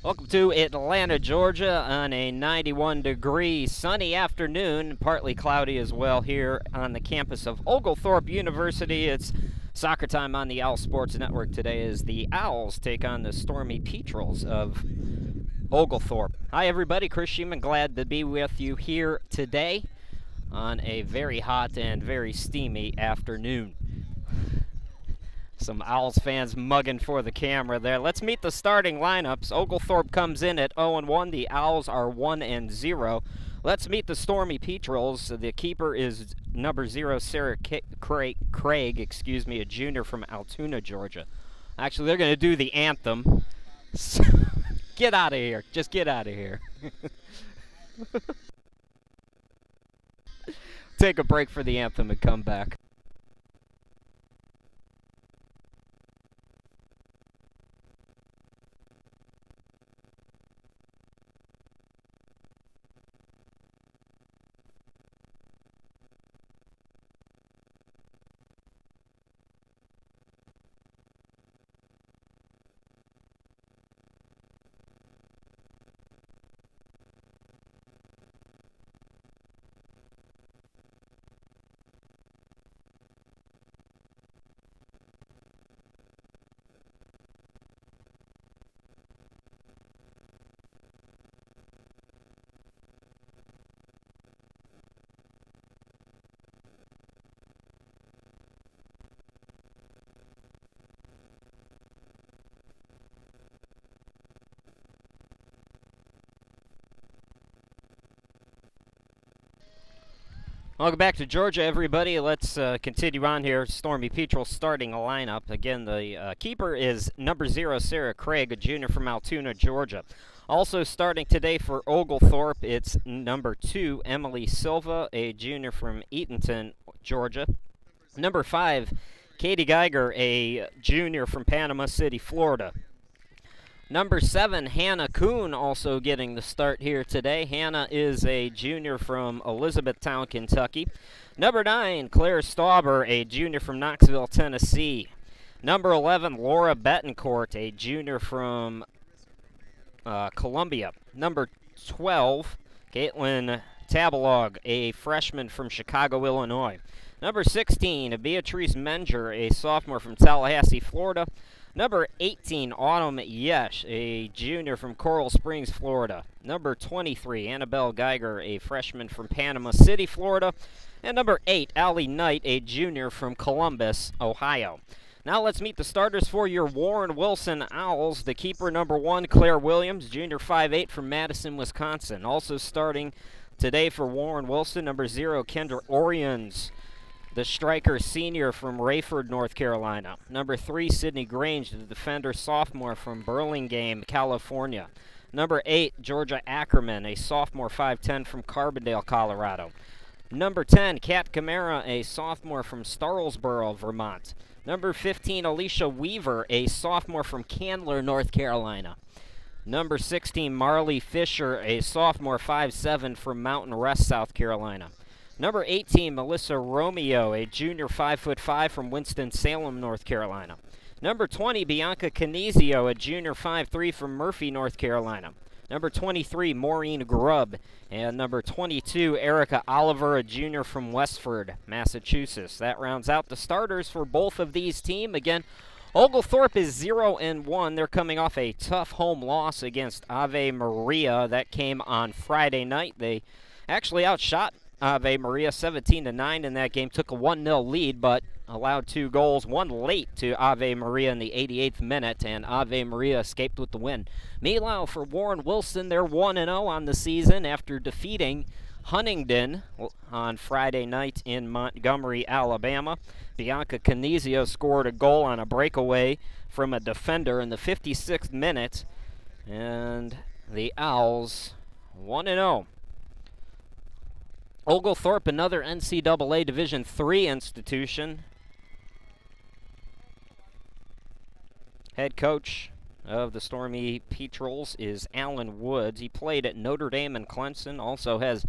Welcome to Atlanta, Georgia on a 91-degree sunny afternoon, partly cloudy as well here on the campus of Oglethorpe University. It's soccer time on the Owl Sports Network today as the Owls take on the Stormy Petrels of Oglethorpe. Hi everybody, Chris Sheeman, glad to be with you here today on a very hot and very steamy afternoon. Some Owls fans mugging for the camera there. Let's meet the starting lineups. Oglethorpe comes in at 0-1. The Owls are 1-0. Let's meet the Stormy Petrels. The keeper is number 0, Sarah Craig, a junior from Altoona, Georgia. Actually, they're going to do the anthem. So, get out of here. Just get out of here. Take a break for the anthem and come back. Welcome back to Georgia, everybody. Let's continue on here. Stormy Petrel starting a lineup. Again, the keeper is number 0, Sarah Craig, a junior from Altoona, Georgia. Also starting today for Oglethorpe, it's number 2, Emily Silva, a junior from Eatonton, Georgia. Number 5, Katie Geiger, a junior from Panama City, Florida. Number 7, Hannah Kuhn, also getting the start here today. Hannah is a junior from Elizabethtown, Kentucky. Number 9, Claire Stauber, a junior from Knoxville, Tennessee. Number 11, Laura Betancourt, a junior from Columbia. Number 12, Caitlin Tabalog, a freshman from Chicago, Illinois. Number 16, Beatrice Menger, a sophomore from Tallahassee, Florida. Number 18, Autumn Yesh, a junior from Coral Springs, Florida. Number 23, Annabelle Geiger, a freshman from Panama City, Florida. And number 8, Allie Knight, a junior from Columbus, Ohio. Now let's meet the starters for your Warren Wilson Owls. The keeper, number 1, Claire Williams, junior 5'8", from Madison, Wisconsin. Also starting today for Warren Wilson, number 0, Kendra Orions, the striker senior from Rayford, North Carolina. Number 3, Sydney Grange, the defender sophomore from Burlingame, California. Number 8, Georgia Ackerman, a sophomore 5'10", from Carbondale, Colorado. Number 10, Kat Camara, a sophomore from Starlsboro, Vermont. Number 15, Alicia Weaver, a sophomore from Candler, North Carolina. Number 16, Marley Fisher, a sophomore 5'7", from Mountain Rest, South Carolina. Number 18, Melissa Romeo, a junior 5'5", from Winston-Salem, North Carolina. Number 20, Bianca Canizio, a junior 5'3", from Murphy, North Carolina. Number 23, Maureen Grubb. And number 22, Erica Oliver, a junior from Westford, Massachusetts. That rounds out the starters for both of these teams. Again, Oglethorpe is 0-1. They're coming off a tough home loss against Ave Maria. That came on Friday night. They actually outshot Ave Maria 17-9 in that game, took a 1-0 lead, but allowed 2 goals, one late to Ave Maria in the 88th minute, and Ave Maria escaped with the win. Meanwhile, for Warren Wilson, they're 1-0 on the season after defeating Huntingdon on Friday night in Montgomery, Alabama. Bianca Canizio scored a goal on a breakaway from a defender in the 56th minute, and the Owls 1-0. Oglethorpe, another NCAA Division III institution. Head coach of the Stormy Petrels is Alan Woods. He played at Notre Dame and Clemson, also has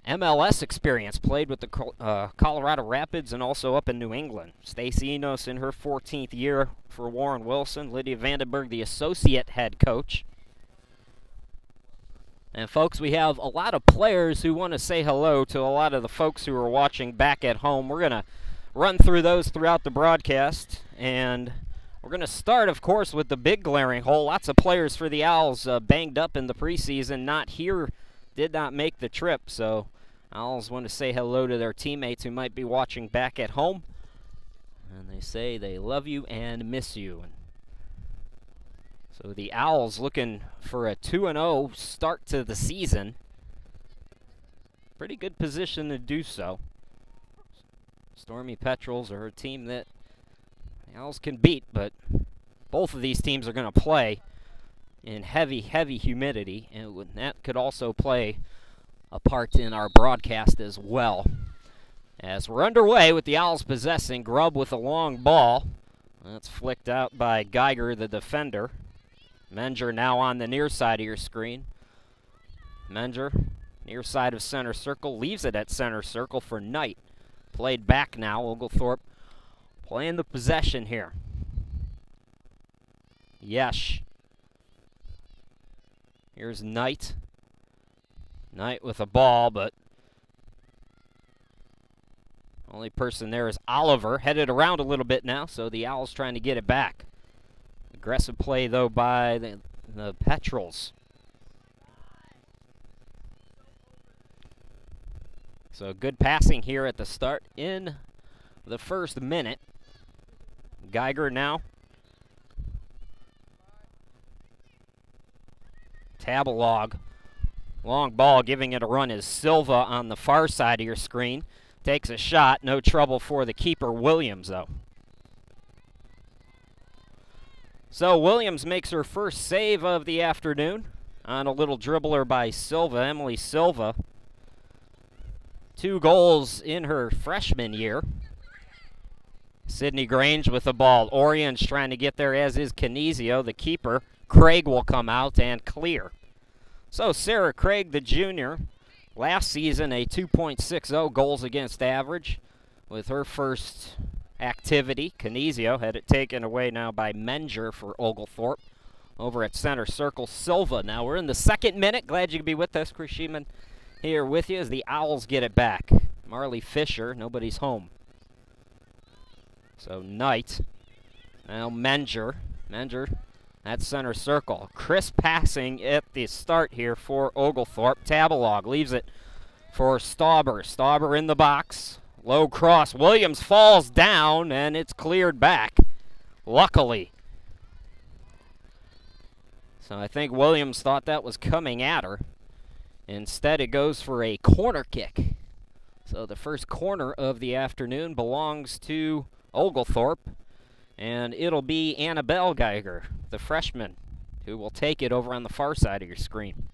MLS experience, played with the Colorado Rapids and also up in New England. Stacy Enos in her 14th year for Warren Wilson. Lydia Vandenberg, the associate head coach. And folks, we have a lot of players who want to say hello to a lot of the folks who are watching back at home. We're going to run through those throughout the broadcast. And we're going to start, of course, with the big glaring hole. Lots of players for the Owls banged up in the preseason, not here, did not make the trip. So Owls want to say hello to their teammates who might be watching back at home. And they say they love you and miss you. So the Owls looking for a 2-0 start to the season. Pretty good position to do so. Stormy Petrels are a team that the Owls can beat, but both of these teams are going to play in heavy, heavy humidity, and that could also play a part in our broadcast as well. As we're underway with the Owls possessing, Grubb with a long ball. That's flicked out by Geiger, the defender. Menger now on the near side of your screen. Menger, near side of center circle, leaves it at center circle for Knight. Played back now, Oglethorpe playing the possession here. Yesh. Here's Knight. Knight with a ball, but only person there is Oliver. Headed around a little bit now, so the Owls trying to get it back. Aggressive play, though, by the Petrels. So good passing here at the start in the first minute. Geiger now. Tabalog. Long ball, giving it a run is Silva on the far side of your screen. Takes a shot. No trouble for the keeper, Williams, though. So Williams makes her first save of the afternoon on a little dribbler by Silva, Emily Silva. 2 goals in her freshman year. Sydney Grange with the ball. Orion's trying to get there, as is Canizio, the keeper. Craig will come out and clear. So Sarah Craig, the junior, last season a 2.60 goals against average with her first activity. Canizio had it taken away now by Menger for Oglethorpe. Over at center circle, Silva. Now we're in the second minute. Glad you could be with us. Chris Sheeman here with you as the Owls get it back. Marley Fisher, nobody's home. So Knight. Now Menger. Menger at center circle. Crisp passing at the start here for Oglethorpe. Tabalog leaves it for Stauber. Stauber in the box. Low cross. Williams falls down, and it's cleared back, luckily. So I think Williams thought that was coming at her. Instead, it goes for a corner kick. So the first corner of the afternoon belongs to Oglethorpe, and it'll be Annabelle Geiger, the freshman, who will take it over on the far side of your screen.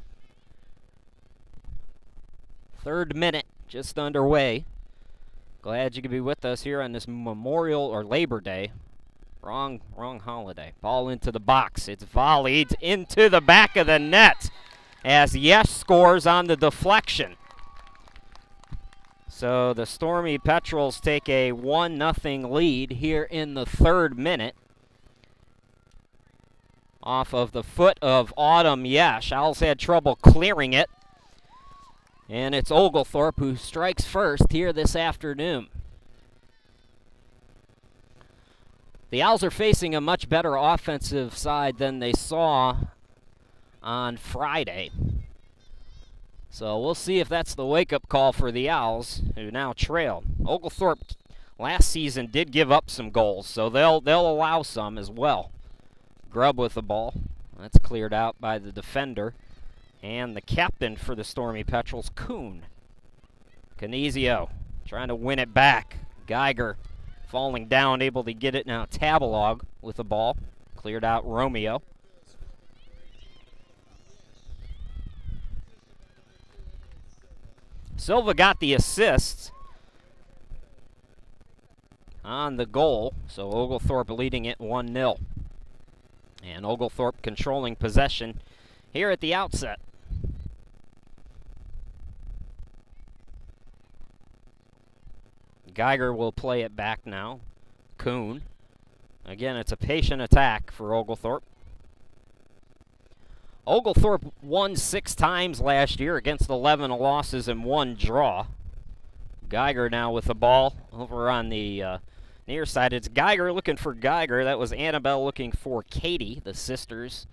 Third minute just underway. Glad you could be with us here on this Memorial or Labor Day. Wrong holiday. Ball into the box. It's volleyed into the back of the net as Yesh scores on the deflection. So the Stormy Petrels take a 1-0 lead here in the third minute. Off of the foot of Autumn Yesh. Owls had trouble clearing it. And it's Oglethorpe who strikes first here this afternoon. The Owls are facing a much better offensive side than they saw on Friday. So we'll see if that's the wake-up call for the Owls, who now trail. Oglethorpe last season did give up some goals, so they'll allow some as well. Grubb with the ball. That's cleared out by the defender. And the captain for the Stormy Petrels, Kuhn. Canizio trying to win it back. Geiger falling down, able to get it now. Tabalog with the ball. Cleared out Romeo. Silva got the assist on the goal, so Oglethorpe leading it 1-0. And Oglethorpe controlling possession here at the outset. Geiger will play it back now. Kuhn. Again, it's a patient attack for Oglethorpe. Oglethorpe won 6 times last year against 11 losses and 1 draw. Geiger now with the ball over on the near side. It's Geiger looking for Geiger. That was Annabelle looking for Katie, the sisters.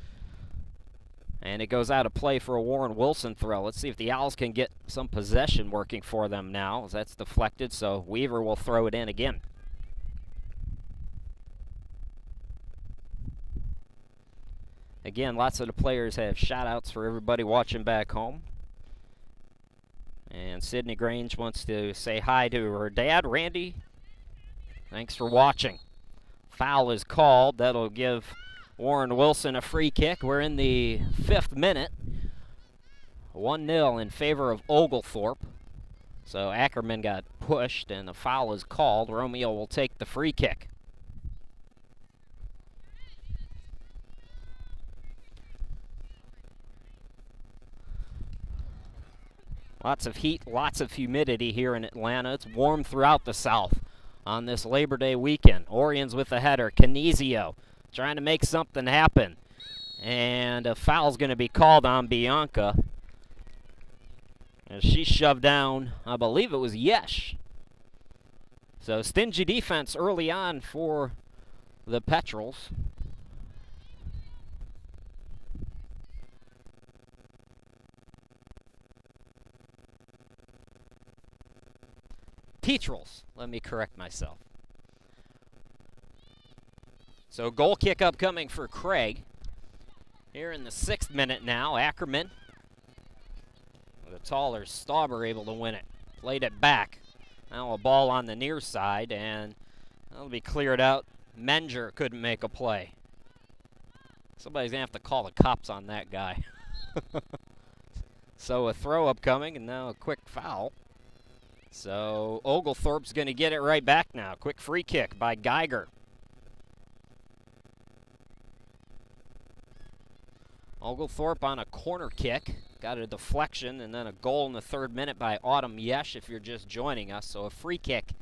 And it goes out of play for a Warren Wilson throw. Let's see if the Owls can get some possession working for them now, as that's deflected, so Weaver will throw it in again. Again, lots of the players have shout-outs for everybody watching back home. And Sydney Grange wants to say hi to her dad, Randy. Thanks for watching. Foul is called. That'll give Warren Wilson a free kick. We're in the 5th minute. 1-0 in favor of Oglethorpe. So Ackerman got pushed and the foul is called. Romeo will take the free kick. Lots of heat, lots of humidity here in Atlanta. It's warm throughout the South on this Labor Day weekend. Orions with the header. Canizio trying to make something happen. And a foul's going to be called on Bianca. And she shoved down, I believe it was Yesh. So stingy defense early on for the Petrels. Petrels, let me correct myself. So goal kick upcoming for Craig. Here in the 6th minute now, Ackerman. The taller Stauber able to win it. Played it back. Now a ball on the near side, and that'll be cleared out. Menger couldn't make a play. Somebody's going to have to call the cops on that guy. So a throw upcoming, and now a quick foul. So Oglethorpe's going to get it right back now. Quick free kick by Geiger. Oglethorpe on a corner kick. Got a deflection and then a goal in the 3rd minute by Autumn Yesh if you're just joining us. So a free kick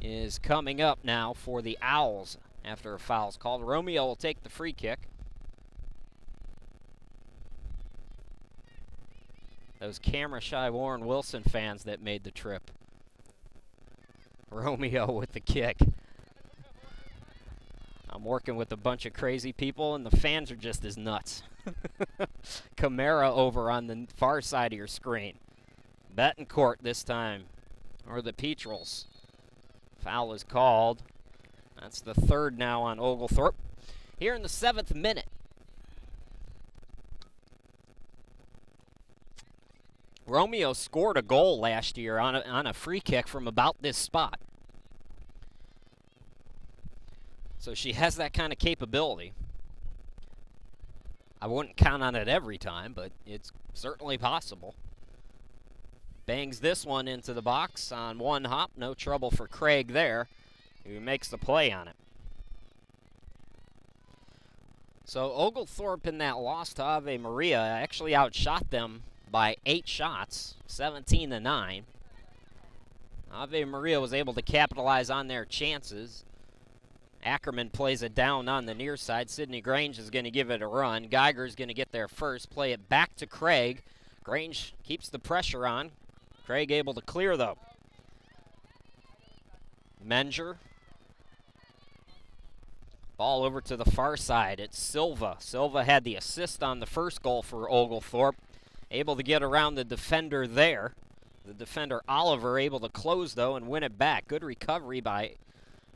is coming up now for the Owls after a foul's called. Romeo will take the free kick. Those camera-shy Warren Wilson fans that made the trip. Romeo with the kick. I'm working with a bunch of crazy people, and the fans are just as nuts. Camara over on the far side of your screen. Betancourt this time, or the Petrels. Foul is called. That's the 3rd now on Oglethorpe. Here in the 7th minute. Romeo scored a goal last year on a free kick from about this spot. So she has that kind of capability. I wouldn't count on it every time, but it's certainly possible. Bangs this one into the box on one hop. No trouble for Craig there, who makes the play on it. So Oglethorpe in that loss to Ave Maria actually outshot them by 8 shots, 17-9. Ave Maria was able to capitalize on their chances. Ackerman plays it down on the near side. Sydney Grange is going to give it a run. Geiger's going to get there first, play it back to Craig. Grange keeps the pressure on. Craig able to clear, though. Menger. Ball over to the far side. It's Silva. Silva had the assist on the first goal for Oglethorpe. Able to get around the defender there. The defender Oliver able to close, though, and win it back. Good recovery by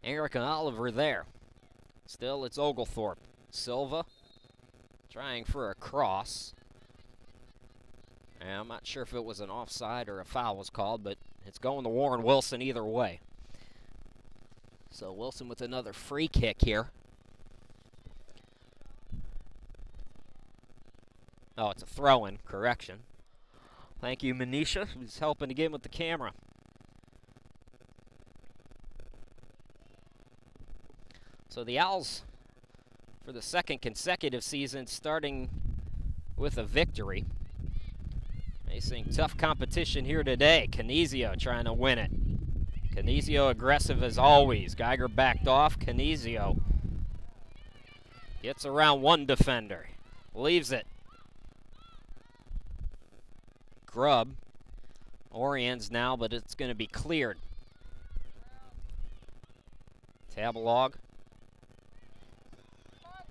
Erica Oliver there. Still, it's Oglethorpe. Silva trying for a cross. And I'm not sure if it was an offside or a foul was called, but it's going to Warren Wilson either way. So Wilson with another free kick here. Oh, it's a throw-in. Correction. Thank you, Manisha, who's helping again with the camera. So the Owls, for the 2nd consecutive season, starting with a victory. Facing tough competition here today. Canizio trying to win it. Canizio aggressive as always. Geiger backed off. Canizio gets around one defender. Leaves it. scrub. Oriens now, but it's going to be cleared. Tabalog.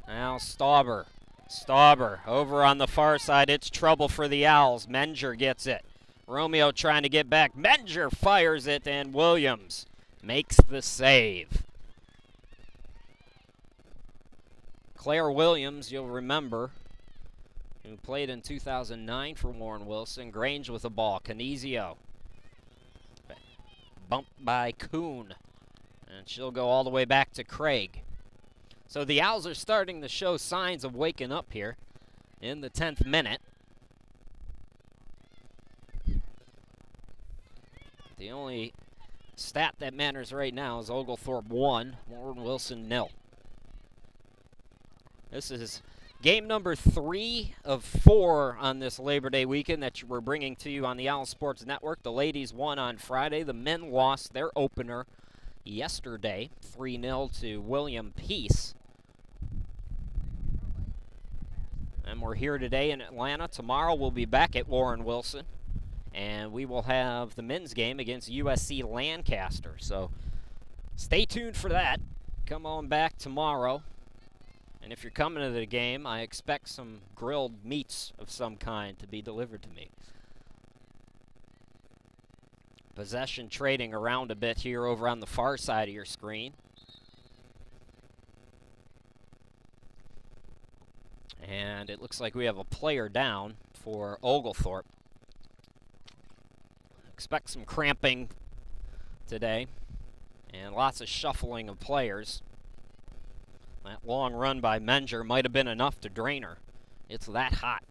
Now Stauber. Stauber over on the far side. It's trouble for the Owls. Menger gets it. Romeo trying to get back. Menger fires it, and Williams makes the save. Claire Williams, you'll remember, who played in 2009 for Warren Wilson. Grange with the ball. Canizio. Bumped by Kuhn. And she'll go all the way back to Craig. So the Owls are starting to show signs of waking up here in the 10th minute. The only stat that matters right now is Oglethorpe 1, Warren Wilson 0. This is game number 3 of 4 on this Labor Day weekend that we're bringing to you on the Owl Sports Network. The ladies won on Friday. The men lost their opener yesterday, 3-0 to William Peace. And we're here today in Atlanta. Tomorrow we'll be back at Warren Wilson, and we will have the men's game against USC Lancaster. So stay tuned for that. Come on back tomorrow. And if you're coming to the game, I expect some grilled meats of some kind to be delivered to me. Possession trading around a bit here over on the far side of your screen. And it looks like we have a player down for Oglethorpe. Expect some cramping today and lots of shuffling of players. That long run by Menger might have been enough to drain her. It's that hot.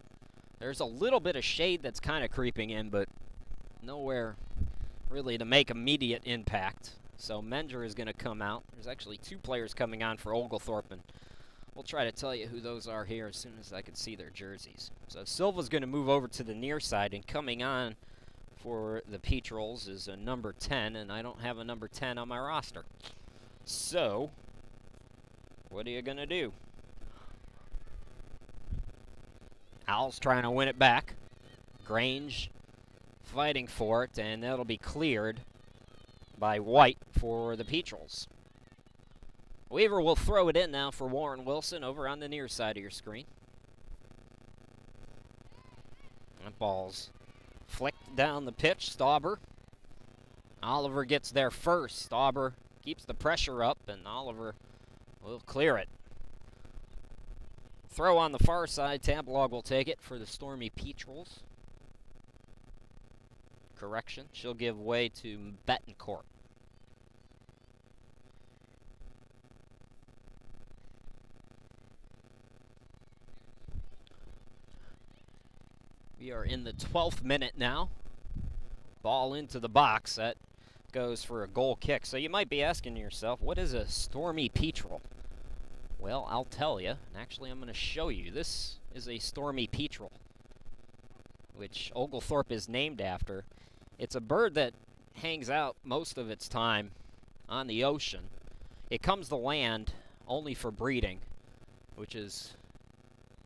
There's a little bit of shade that's kind of creeping in, but nowhere really to make immediate impact. So Menger is going to come out. There's actually 2 players coming on for Oglethorpe, and we'll try to tell you who those are here as soon as I can see their jerseys. So Silva's going to move over to the near side, and coming on for the Peach Rolls is a number 10, and I don't have a number 10 on my roster. So what are you going to do? Owls trying to win it back. Grange fighting for it, and that'll be cleared by White for the Peach Rolls. Weaver will throw it in now for Warren Wilson over on the near side of your screen. That ball's flicked down the pitch. Stauber. Oliver gets there first. Stauber keeps the pressure up, and Oliver will clear it. Throw on the far side. Tabalog will take it for the Stormy Peach Rolls. Correction. She'll give way to Betancourt. We are in the 12th minute now. Ball into the box. That goes for a goal kick. So you might be asking yourself, what is a Stormy Peach Roll? Well, I'll tell you. Actually, I'm going to show you. This is a Stormy Peach Roll, which Oglethorpe is named after. It's a bird that hangs out most of its time on the ocean. It comes to land only for breeding, which is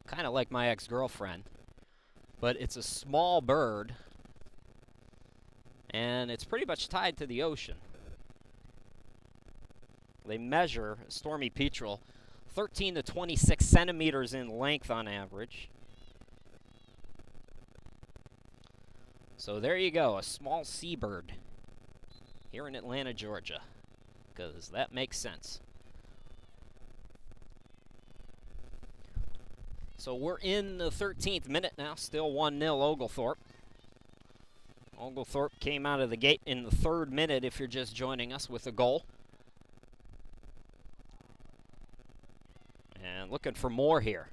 kind of like my ex-girlfriend. But it's a small bird, and it's pretty much tied to the ocean. They measure, a Stormy Peach Roll, 13 to 26 centimeters in length on average. So there you go, a small seabird here in Atlanta, Georgia, because that makes sense. So we're in the 13th minute now, still 1-0 Oglethorpe. Oglethorpe came out of the gate in the 3rd minute if you're just joining us with a goal. And looking for more here.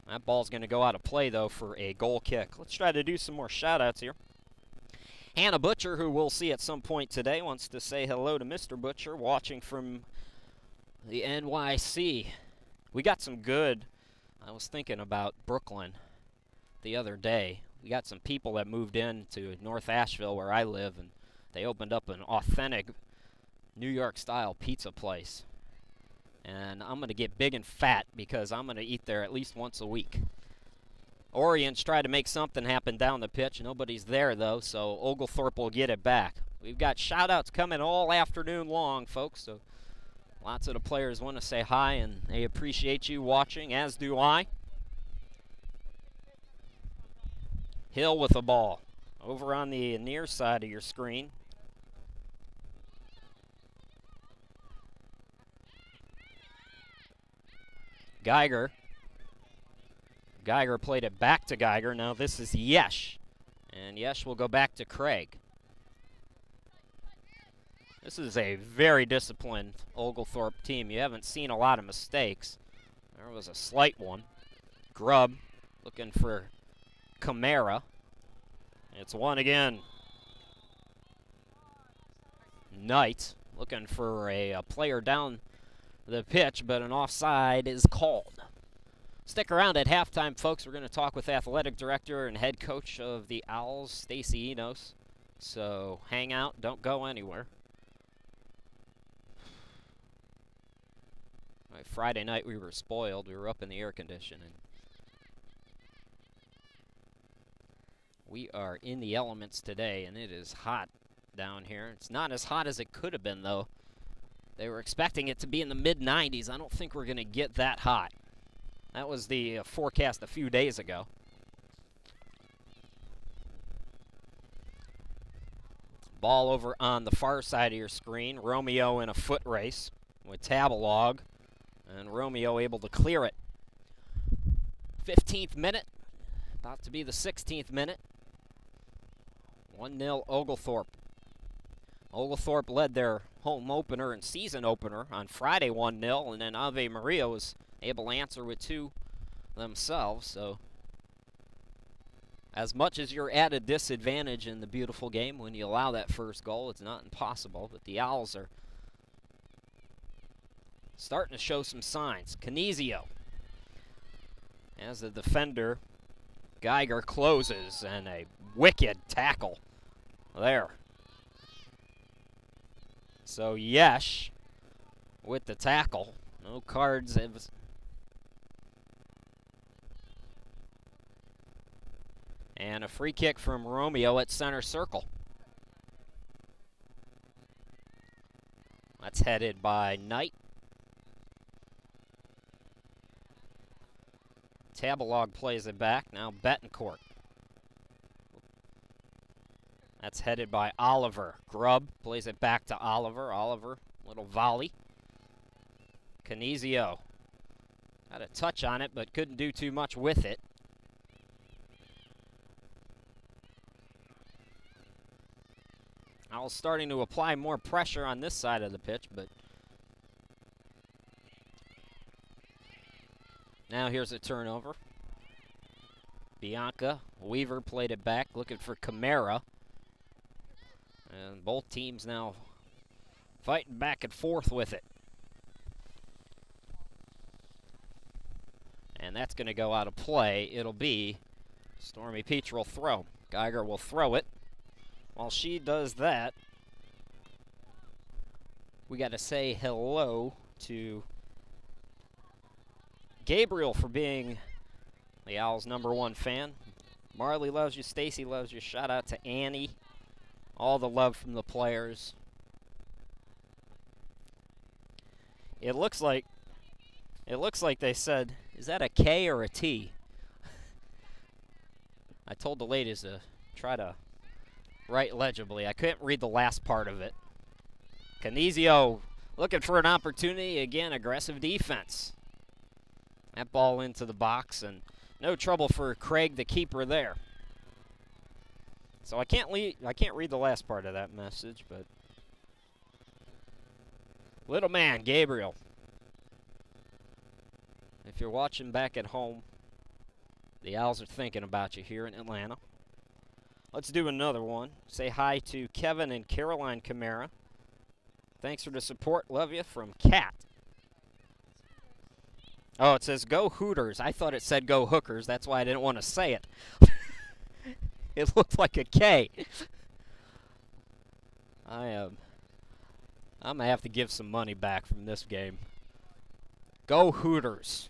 That ball's going to go out of play, though, for a goal kick. Let's try to do some more shout-outs here. Hannah Butcher, who we'll see at some point today, wants to say hello to Mr. Butcher, watching from the NYC. We got some good... I was thinking about Brooklyn the other day. We got some people that moved in to North Asheville, where I live, and they opened up an authentic New York-style pizza place. And I'm going to get big and fat because I'm going to eat there at least once a week. Orient's tried to make something happen down the pitch. Nobody's there, though, so Oglethorpe will get it back. We've got shout-outs coming all afternoon long, folks, so lots of the players want to say hi, and they appreciate you watching, as do I. Hill with the ball over on the near side of your screen. Geiger played it back to Geiger. Now this is Yesh. And Yesh will go back to Craig. This is a very disciplined Oglethorpe team. You haven't seen a lot of mistakes. There was a slight one. Grubb looking for Camara. It's one again. Knight looking for a player down the pitch, but an offside is called. Stick around at halftime, folks. We're going to talk with athletic director and head coach of the Owls, Stacy Enos. So hang out, don't go anywhere. Friday night we were spoiled. We were up in the air conditioning. We are in the elements today, and it is hot down here. It's not as hot as it could have been, though. They were expecting it to be in the mid-90s. I don't think we're going to get that hot. That was the forecast a few days ago. Ball over on the far side of your screen. Romeo in a foot race with Tabalog. And Romeo able to clear it. 15th minute. About to be the 16th minute. 1-0 Oglethorpe. Oglethorpe led their home opener and season opener on Friday 1-0, and then Ave Maria was able to answer with 2 themselves. So as much as you're at a disadvantage in the beautiful game when you allow that first goal, it's not impossible. But the Owls are starting to show some signs. Canizio, as the defender, Geiger closes, and a wicked tackle there. So Yesh with the tackle. No cards. And a free kick from Romeo at center circle. That's headed by Knight. Tabalog plays it back. Now Betancourt. That's headed by Oliver. Grubb plays it back to Oliver. Oliver, little volley. Canizio got a touch on it, but couldn't do too much with it. Owls starting to apply more pressure on this side of the pitch, but now here's a turnover. Bianca, Weaver played it back, looking for Camara. And both teams now fighting back and forth with it. And that's going to go out of play. It'll be Stormy Petrel throw. Geiger will throw it. While she does that, we got to say hello to Gabriel for being the Owls' #1 fan. Marley loves you. Stacy loves you. Shout out to Annie. All the love from the players. It looks like they said, is that a K or a T? I told the ladies to try to write legibly. I couldn't read the last part of it. Canizio looking for an opportunity. Again, aggressive defense. That ball into the box, and no trouble for Craig, the keeper, there. So I can't read the last part of that message, but little man, Gabriel. If you're watching back at home, the Owls are thinking about you here in Atlanta. Let's do another one. Say hi to Kevin and Caroline Camara. Thanks for the support. Love you, from Kat. Oh, it says go Hooters. I thought it said go Hookers. That's why I didn't want to say it. It looked like a K. I'm going to have to give some money back from this game. Go Hooters.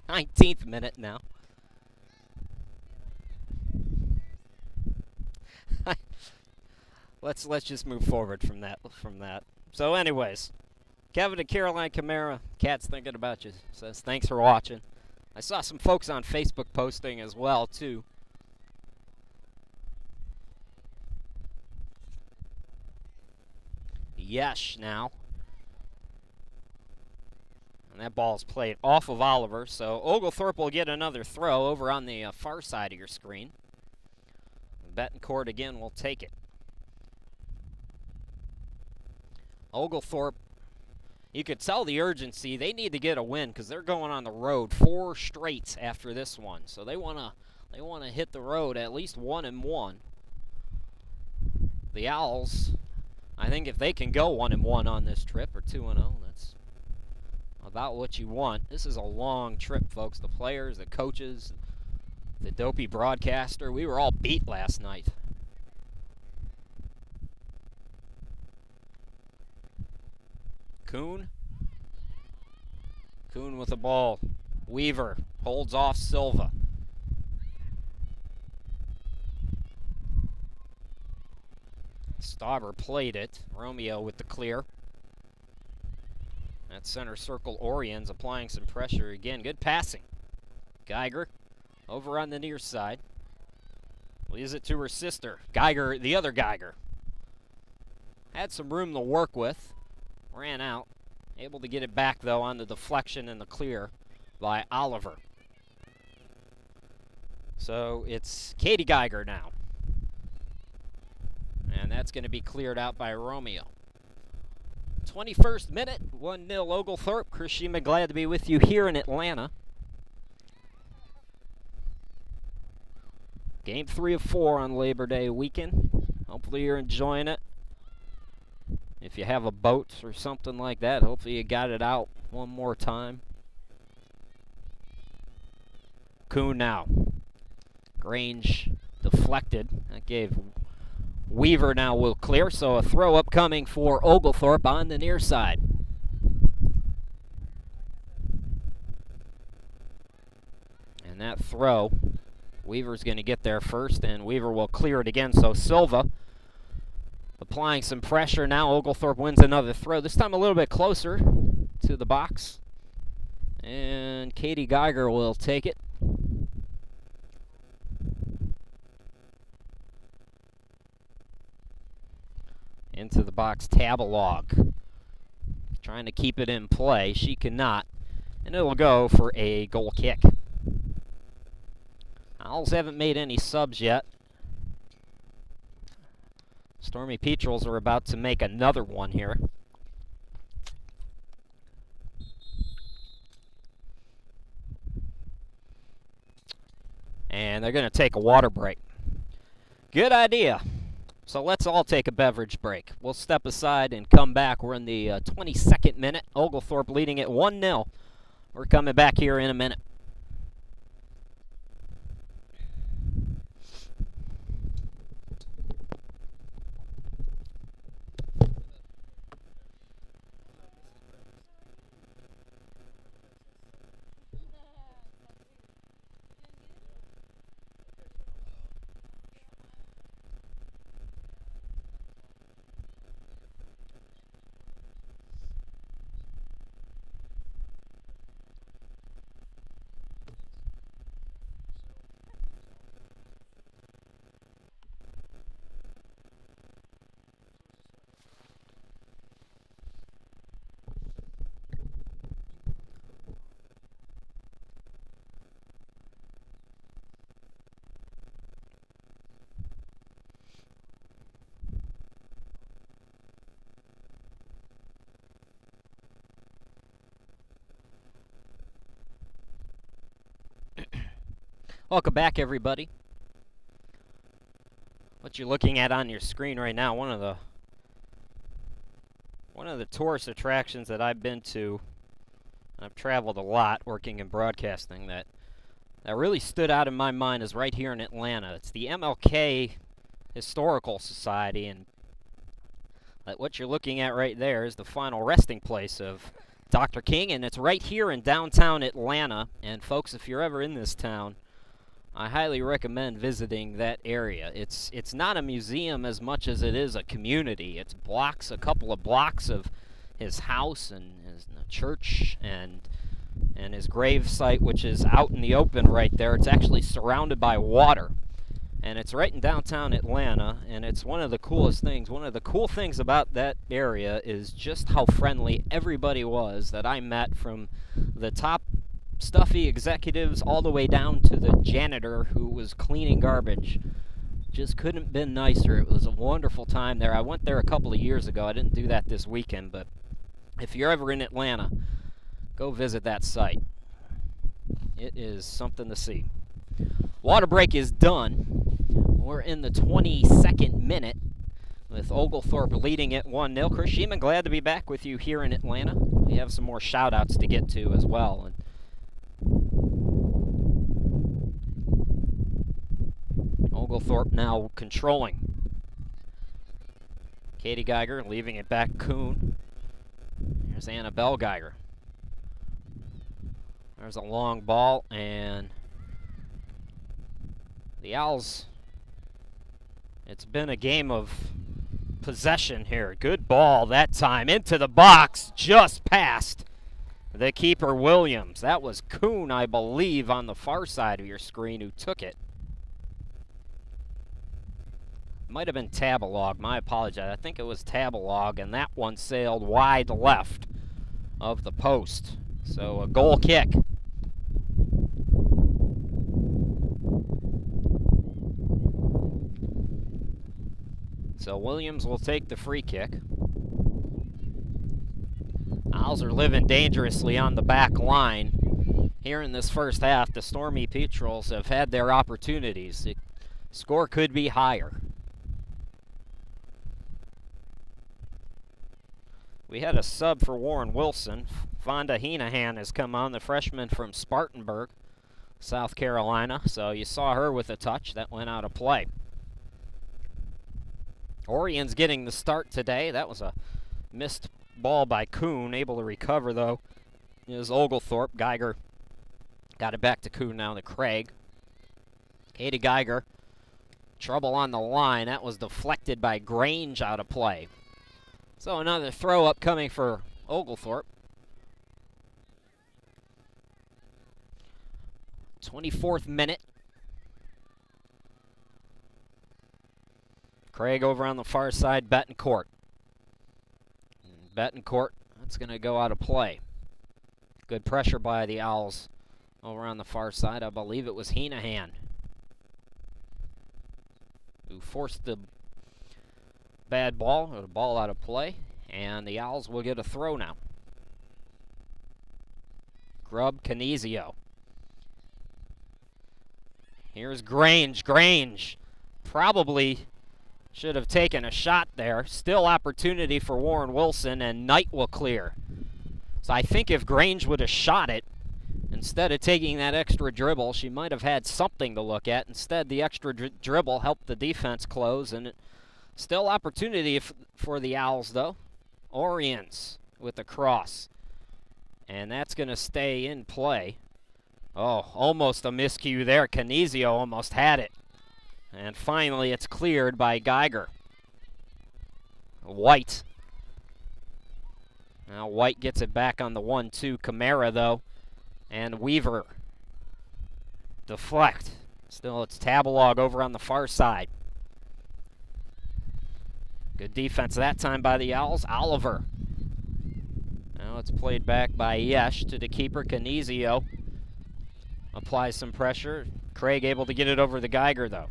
19th minute now. let's just move forward from that. So anyways, Kevin and Caroline Camara, Cat's thinking about you. Says thanks for watching. I saw some folks on Facebook posting as well too. Yesh now. And that ball's played off of Oliver, so Oglethorpe will get another throw over on the far side of your screen. Betancourt again will take it. Oglethorpe, you could tell the urgency. They need to get a win because they're going on the road 4 straight after this one. So they wanna hit the road at least 1-1. The Owls, I think if they can go 1-1 on this trip, or 2-0, that's about what you want. This is a long trip, folks. The players, the coaches, the dopey broadcaster, we were all beat last night. Kuhn with the ball. Weaver holds off Silva. Stauber played it. Romeo with the clear. At center circle, Oriens applying some pressure again. Good passing. Geiger over on the near side. Leaves it to her sister. Geiger, the other Geiger. Had some room to work with. Ran out. Able to get it back, though, on the deflection and the clear by Oliver. So it's Katie Geiger now. And that's going to be cleared out by Romeo. 21st minute, 1-0 Oglethorpe. Chris Shima, glad to be with you here in Atlanta. Game 3 of 4 on Labor Day weekend. Hopefully you're enjoying it. If you have a boat or something like that, hopefully you got it out one more time. Kuhn now. Grange deflected. That gave Weaver now will clear, so a throw upcoming for Oglethorpe on the near side. And that throw, Weaver's going to get there first, and Weaver will clear it again, so Silva applying some pressure now. Oglethorpe wins another throw, this time a little bit closer to the box. And Katie Geiger will take it. Into the box, Tabalog. Trying to keep it in play. She cannot. And it'll go for a goal kick. Owls haven't made any subs yet. Stormy Petrels are about to make another one here. And they're going to take a water break. Good idea. So let's all take a beverage break. We'll step aside and come back. We're in the 22nd minute. Oglethorpe leading it 1-0. We're coming back here in a minute. Welcome back, everybody. What you're looking at on your screen right now, one of the tourist attractions that I've been to, and I've traveled a lot working in broadcasting, that really stood out in my mind is right here in Atlanta. It's the MLK Historical Society, and what you're looking at right there is the final resting place of Dr. King, and it's right here in downtown Atlanta. And folks, if you're ever in this town, I highly recommend visiting that area. It's not a museum as much as it is a community. It's a couple of blocks of his house and his church and his grave site, which is out in the open right there. It's actually surrounded by water. And it's right in downtown Atlanta, and it's one of the coolest things. One of the cool things about that area is just how friendly everybody was that I met, from the top stuffy executives all the way down to the janitor who was cleaning garbage. Just couldn't have been nicer. It was a wonderful time there. I went there a couple of years ago. I didn't do that this weekend, but if you're ever in Atlanta, go visit that site. It is something to see. Water break is done. We're in the 22nd minute with Oglethorpe leading at 1-0. Chris Sheeman, glad to be back with you here in Atlanta. We have some more shout-outs to get to as well. And Oglethorpe now controlling. Katie Geiger leaving it back Kuhn. There's Annabelle Geiger. There's a long ball, and the Owls, it's been a game of possession here. Good ball that time into the box, just past the keeper Williams. That was Kuhn, I believe, on the far side of your screen who took it. Might have been Tabalog, my apologies. I think it was Tabalog, and that one sailed wide left of the post. So a goal kick. So Williams will take the free kick. Owls are living dangerously on the back line. Here in this first half, the Stormy Petrels have had their opportunities. The score could be higher. We had a sub for Warren Wilson. Vonda Heenahan has come on, the freshman from Spartanburg, South Carolina. So you saw her with a touch. That went out of play. Orion's getting the start today. That was a missed ball by Kuhn. Able to recover, though, is Oglethorpe. Geiger got it back to Kuhn now to Craig. Katie Geiger. Trouble on the line. That was deflected by Grange out of play. So another throw up coming for Oglethorpe. 24th minute. Craig over on the far side, Betancourt. Betancourt, that's going to go out of play. Good pressure by the Owls over on the far side. I believe it was Heenahan who forced the bad ball, or the ball out of play, and the Owls will get a throw now. Grubb, Canizio. Here's Grange. Grange probably should have taken a shot there. Still opportunity for Warren Wilson, and Knight will clear. So I think if Grange would have shot it, instead of taking that extra dribble, she might have had something to look at. Instead, the extra dribble helped the defense close, and still opportunity for the Owls, though. Oriens with the cross. And that's going to stay in play. Oh, almost a miscue there. Canizio almost had it. And finally, it's cleared by Geiger. White. Now White gets it back on the 1-2. Camara, though. And Weaver. Deflect. Still, it's Tabalog over on the far side. Good defense that time by the Owls. Oliver. Now it's played back by Yesh to the keeper, Canizio. Applies some pressure. Craig able to get it over the Geiger, though.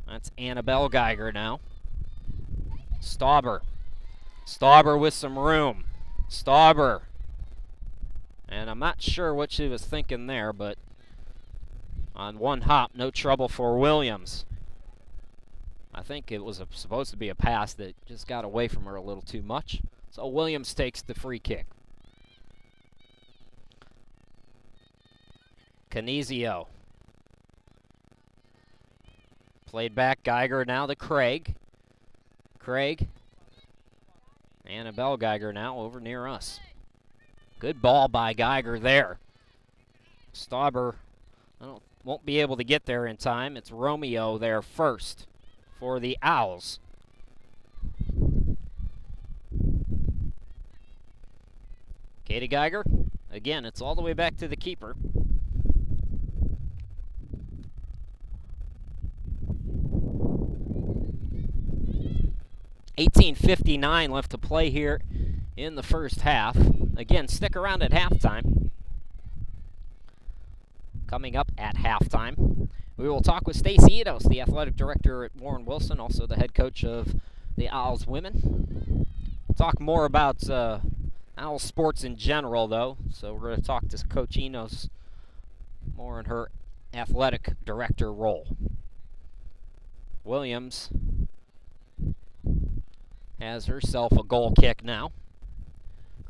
That's Annabelle Geiger now. Stauber. Stauber with some room. Stauber. And I'm not sure what she was thinking there, but on one hop, no trouble for Williams. I think it was supposed to be a pass that just got away from her a little too much. So Williams takes the free kick. Canizio. Played back, Geiger now to Craig. Craig. Annabelle Geiger now over near us. Good ball by Geiger there. Stauber won't be able to get there in time. It's Romeo there first for the Owls. Katie Geiger. Again, it's all the way back to the keeper. $18:59 left to play here in the first half. Again, stick around at halftime. Coming up at halftime, we will talk with Stacy Edos, the athletic director at Warren Wilson, also the head coach of the Owls women. We'll talk more about Owls sports in general, though. So we're going to talk to Coach Enos more in her athletic director role. Williams has herself a goal kick now.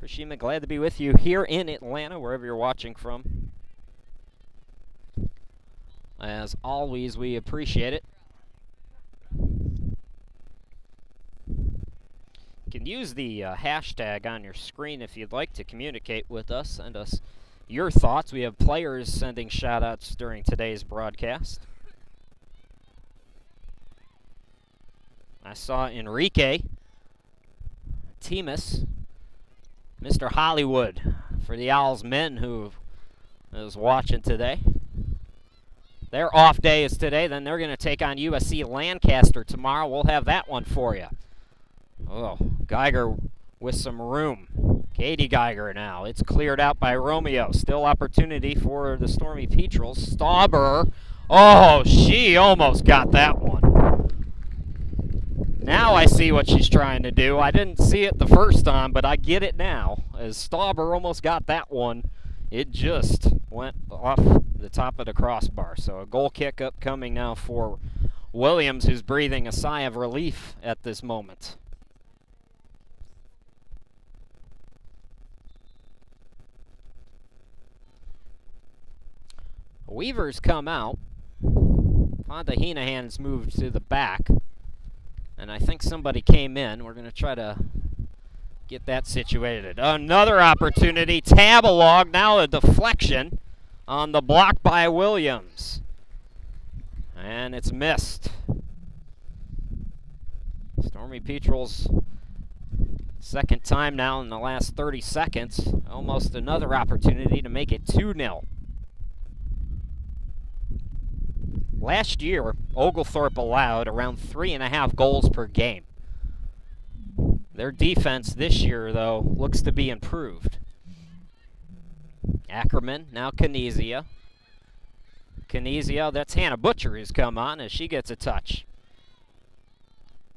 Krishima, glad to be with you here in Atlanta, wherever you're watching from. As always, we appreciate it. You can use the hashtag on your screen if you'd like to communicate with us. Send us your thoughts. We have players sending shout-outs during today's broadcast. I saw Enrique Timus, Mr. Hollywood, for the Owls men who is watching today. Their off day is today. Then they're going to take on USC Lancaster tomorrow. We'll have that one for you. Oh, Geiger with some room. Katie Geiger now. It's cleared out by Romeo. Still opportunity for the Stormy Petrels. Stauber. Oh, she almost got that one. Now I see what she's trying to do. I didn't see it the first time, but I get it now. As Stauber almost got that one, it just went off the top of the crossbar. So a goal kick upcoming now for Williams, who's breathing a sigh of relief at this moment. Weaver's come out. Fonda Heenahan's moved to the back. And I think somebody came in. We're going to try to get that situated. Another opportunity. Tabalog, now a deflection on the block by Williams. And it's missed. Stormy Petrels, second time now in the last 30 seconds. Almost another opportunity to make it 2-0. Last year, Oglethorpe allowed around 3.5 goals per game. Their defense this year, though, looks to be improved. Ackerman, now Canizia. Canizia, that's Hannah Butcher who's come on as she gets a touch.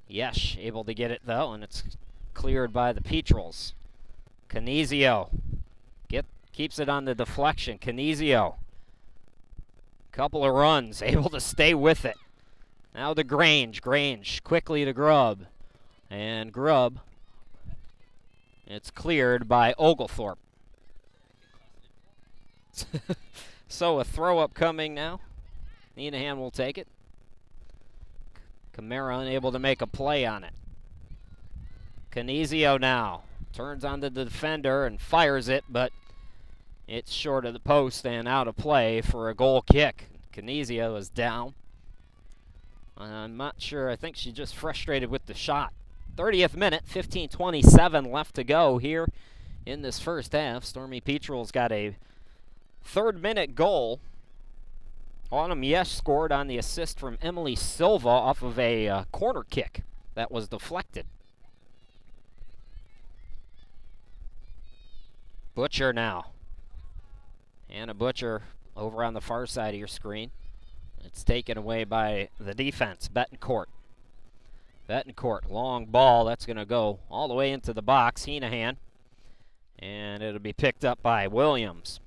Yesh, able to get it, though, and it's cleared by the Petrels. Canizio keeps it on the deflection. Canizio. Couple of runs, able to stay with it. Now to Grange. Grange quickly to Grubb. And Grubb, it's cleared by Oglethorpe. So a throw-up coming now. Heenahan will take it. Camara unable to make a play on it. Canizio now turns on the defender and fires it, but it's short of the post and out of play for a goal kick. Canizio is down. I'm not sure. I think she's just frustrated with the shot. 30th minute, 15:27 left to go here in this first half. Stormy Petrels got a third-minute goal. Autumn Yesh scored on the assist from Emily Silva off of a corner kick that was deflected. Butcher now. Hannah Butcher over on the far side of your screen. It's taken away by the defense, Betancourt. Betancourt, long ball. That's going to go all the way into the box. Heenahan. And it'll be picked up by Williams.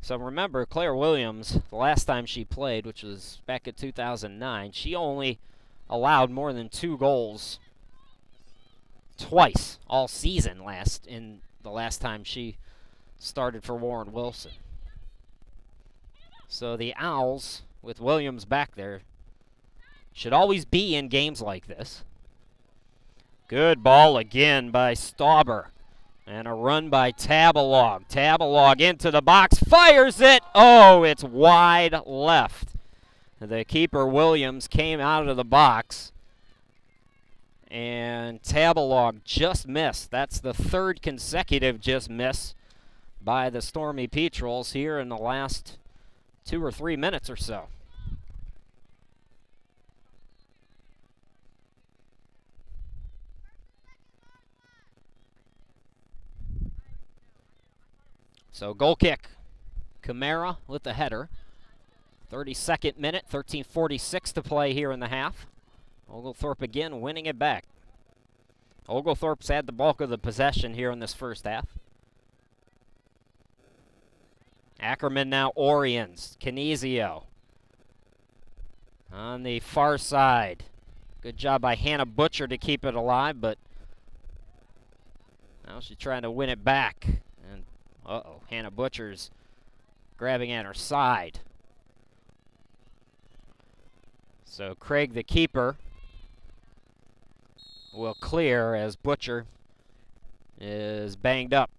So remember, Claire Williams, the last time she played, which was back in 2009, she only allowed more than 2 goals twice all season the last time she started for Warren Wilson. So the Owls, with Williams back there, should always be in games like this. Good ball again by Stauber. And a run by Tabalog. Tabalog into the box, fires it. Oh, it's wide left. The keeper, Williams, came out of the box. And Tabalog just missed. That's the third consecutive just miss by the Stormy Petrels here in the last 2 or 3 minutes or so. So goal kick. Camara with the header. 32nd minute, 13:46 to play here in the half. Oglethorpe again winning it back. Oglethorpe's had the bulk of the possession here in this first half. Ackerman now orients. Canizio on the far side. Good job by Hannah Butcher to keep it alive, but now she's trying to win it back. And uh-oh, Hannah Butcher's grabbing at her side. So Craig, the keeper, will clear as Butcher is banged up.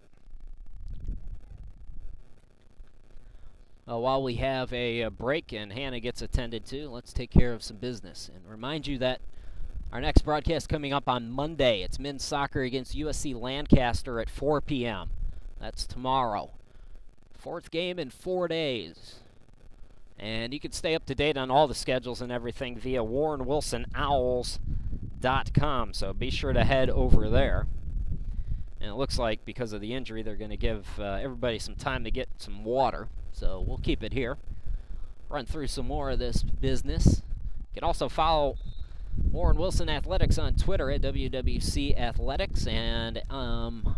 While we have a break and Hannah gets attended to, let's take care of some business. And remind you that our next broadcast coming up on Monday, it's men's soccer against USC Lancaster at 4 p.m. That's tomorrow. 4th game in 4 days. And you can stay up to date on all the schedules and everything via WarrenWilsonOwls.com. So be sure to head over there. And it looks like because of the injury, they're going to give everybody some time to get some water. So we'll keep it here. Run through some more of this business. You can also follow Warren Wilson Athletics on Twitter at WWC Athletics and on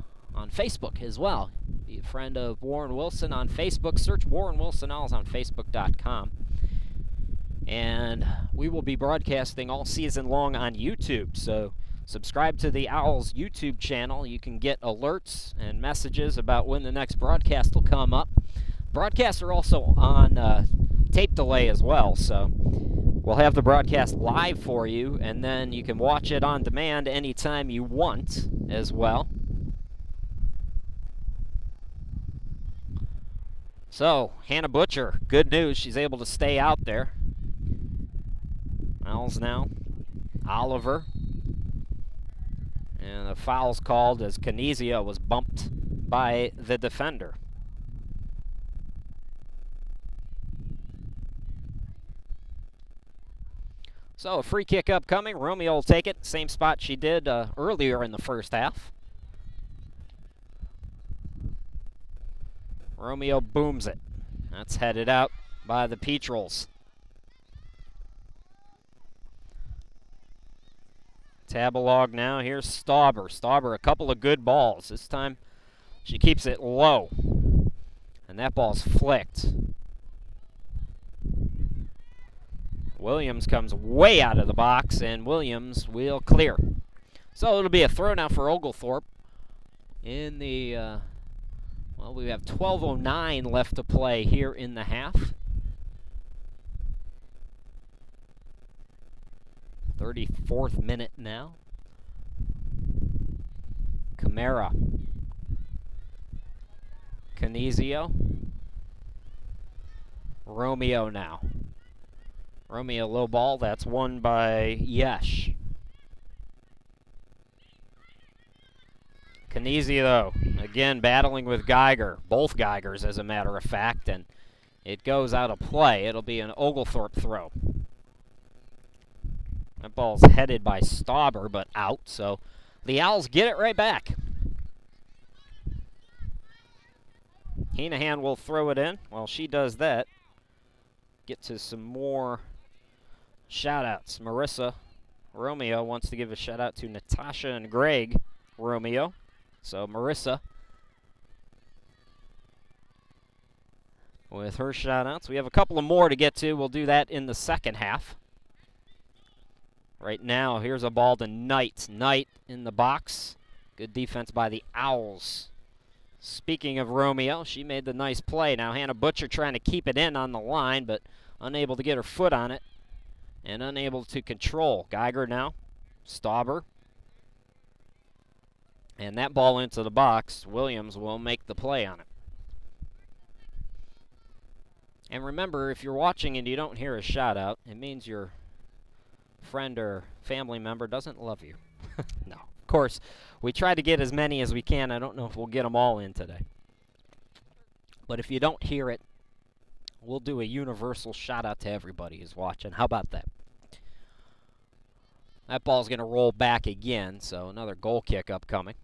Facebook as well. Be a friend of Warren Wilson on Facebook. Search Warren Wilson Owls on Facebook.com. And we will be broadcasting all season long on YouTube. So subscribe to the Owls YouTube channel. You can get alerts and messages about when the next broadcast will come up. Broadcasts are also on tape delay as well, so we'll have the broadcast live for you, and then you can watch it on demand anytime you want as well. So, Hannah Butcher, good news, she's able to stay out there. Owls now, Oliver. And the foul's called as Canizio was bumped by the defender. So a free kick upcoming. Romeo will take it. Same spot she did earlier in the first half. Romeo booms it. That's headed out by the Petrels. Tabalog now. Here's Stauber. Stauber, a couple of good balls. This time she keeps it low. And that ball's flicked. Williams comes way out of the box, and Williams will clear. So it'll be a throw now for Oglethorpe. In the, well, we have 12:09 left to play here in the half. 34th minute now. Camara. Canizio. Romeo now. Romeo low ball, that's won by Yesh. Canizio, though, again battling with Geiger. Both Geigers, as a matter of fact, and it goes out of play. It'll be an Oglethorpe throw. That ball's headed by Stauber, but out, so the Owls get it right back. Heenahan will throw it in. While she does that, get to some more shout-outs. Marissa Romeo wants to give a shout-out to Natasha and Greg Romeo. So Marissa with her shout-outs. We have a couple of more to get to. We'll do that in the second half. Right now, here's a ball to Knight. Knight in the box. Good defense by the Owls. Speaking of Romeo, she made the nice play. Now Hannah Butcher trying to keep it in on the line, but unable to get her foot on it and unable to control. Geiger now. Stauber. And that ball into the box, Williams will make the play on it. And remember, if you're watching and you don't hear a shout out, it means your friend or family member doesn't love you. No. Of course, we try to get as many as we can. I don't know if we'll get them all in today. But if you don't hear it, we'll do a universal shout out to everybody who's watching. How about that? That ball's going to roll back again, so another goal kick upcoming.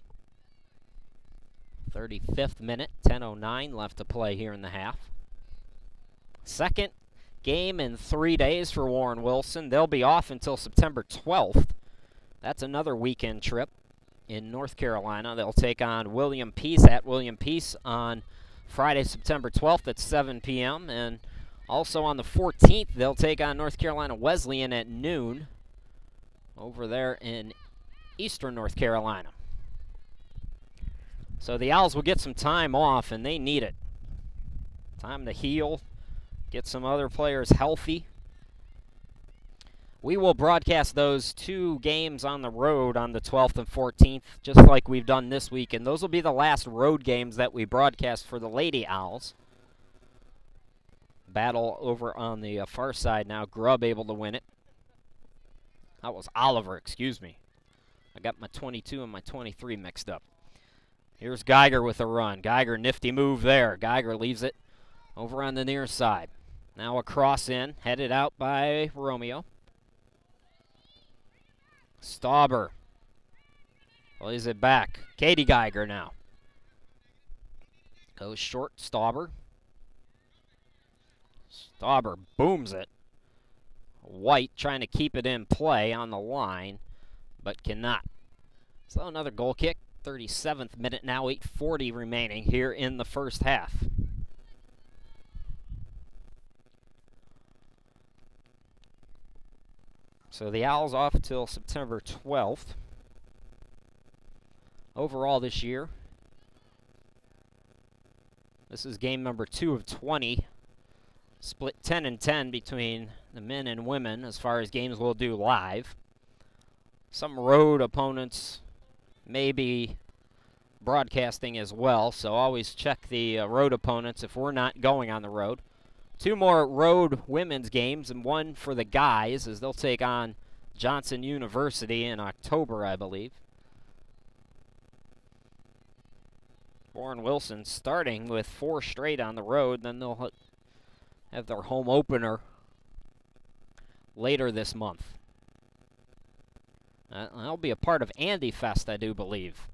35th minute, 10:09 left to play here in the half. Second game in 3 days for Warren Wilson. They'll be off until September 12th. That's another weekend trip in North Carolina. They'll take on William Peace at William Peace on Friday, September 12th at 7 p.m. And also on the 14th, they'll take on North Carolina Wesleyan at noon over there in eastern North Carolina. So the Owls will get some time off, and they need it. Time to heal, get some other players healthy. We will broadcast those 2 games on the road on the 12th and 14th, just like we've done this week, and those will be the last road games that we broadcast for the Lady Owls. Battle over on the far side now. Grubb able to win it. That was Oliver, excuse me. I got my 22 and my 23 mixed up. Here's Geiger with a run. Geiger, nifty move there. Geiger leaves it over on the near side. Now a cross in, headed out by Romeo. Stauber lays it back. Katie Geiger now. Goes short, Stauber. Stauber booms it. White trying to keep it in play on the line, but cannot. So another goal kick. 37th minute now, 8:40 remaining here in the first half. So the Owls off till September 12th. Overall this year, this is game number 2 of 20. Split 10 and 10 between the men and women as far as games we'll do live. Some road opponents may be broadcasting as well, so always check the road opponents if we're not going on the road. 2 more road women's games and 1 for the guys as they'll take on Johnson University in October, I believe. Warren Wilson starting with 4 straight on the road, then they'll have their home opener later this month. That'll be a part of Andy Fest, I do believe.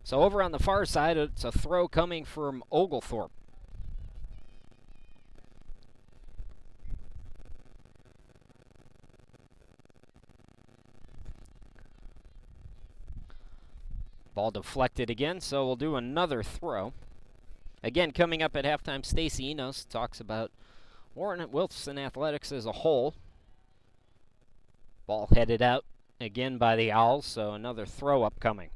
So over on the far side, it's a throw coming from Oglethorpe. Ball deflected again, so we'll do another throw. Again, coming up at halftime, Stacy Enos talks about Warren Wilson athletics as a whole. Ball headed out again by the Owls, so another throw upcoming.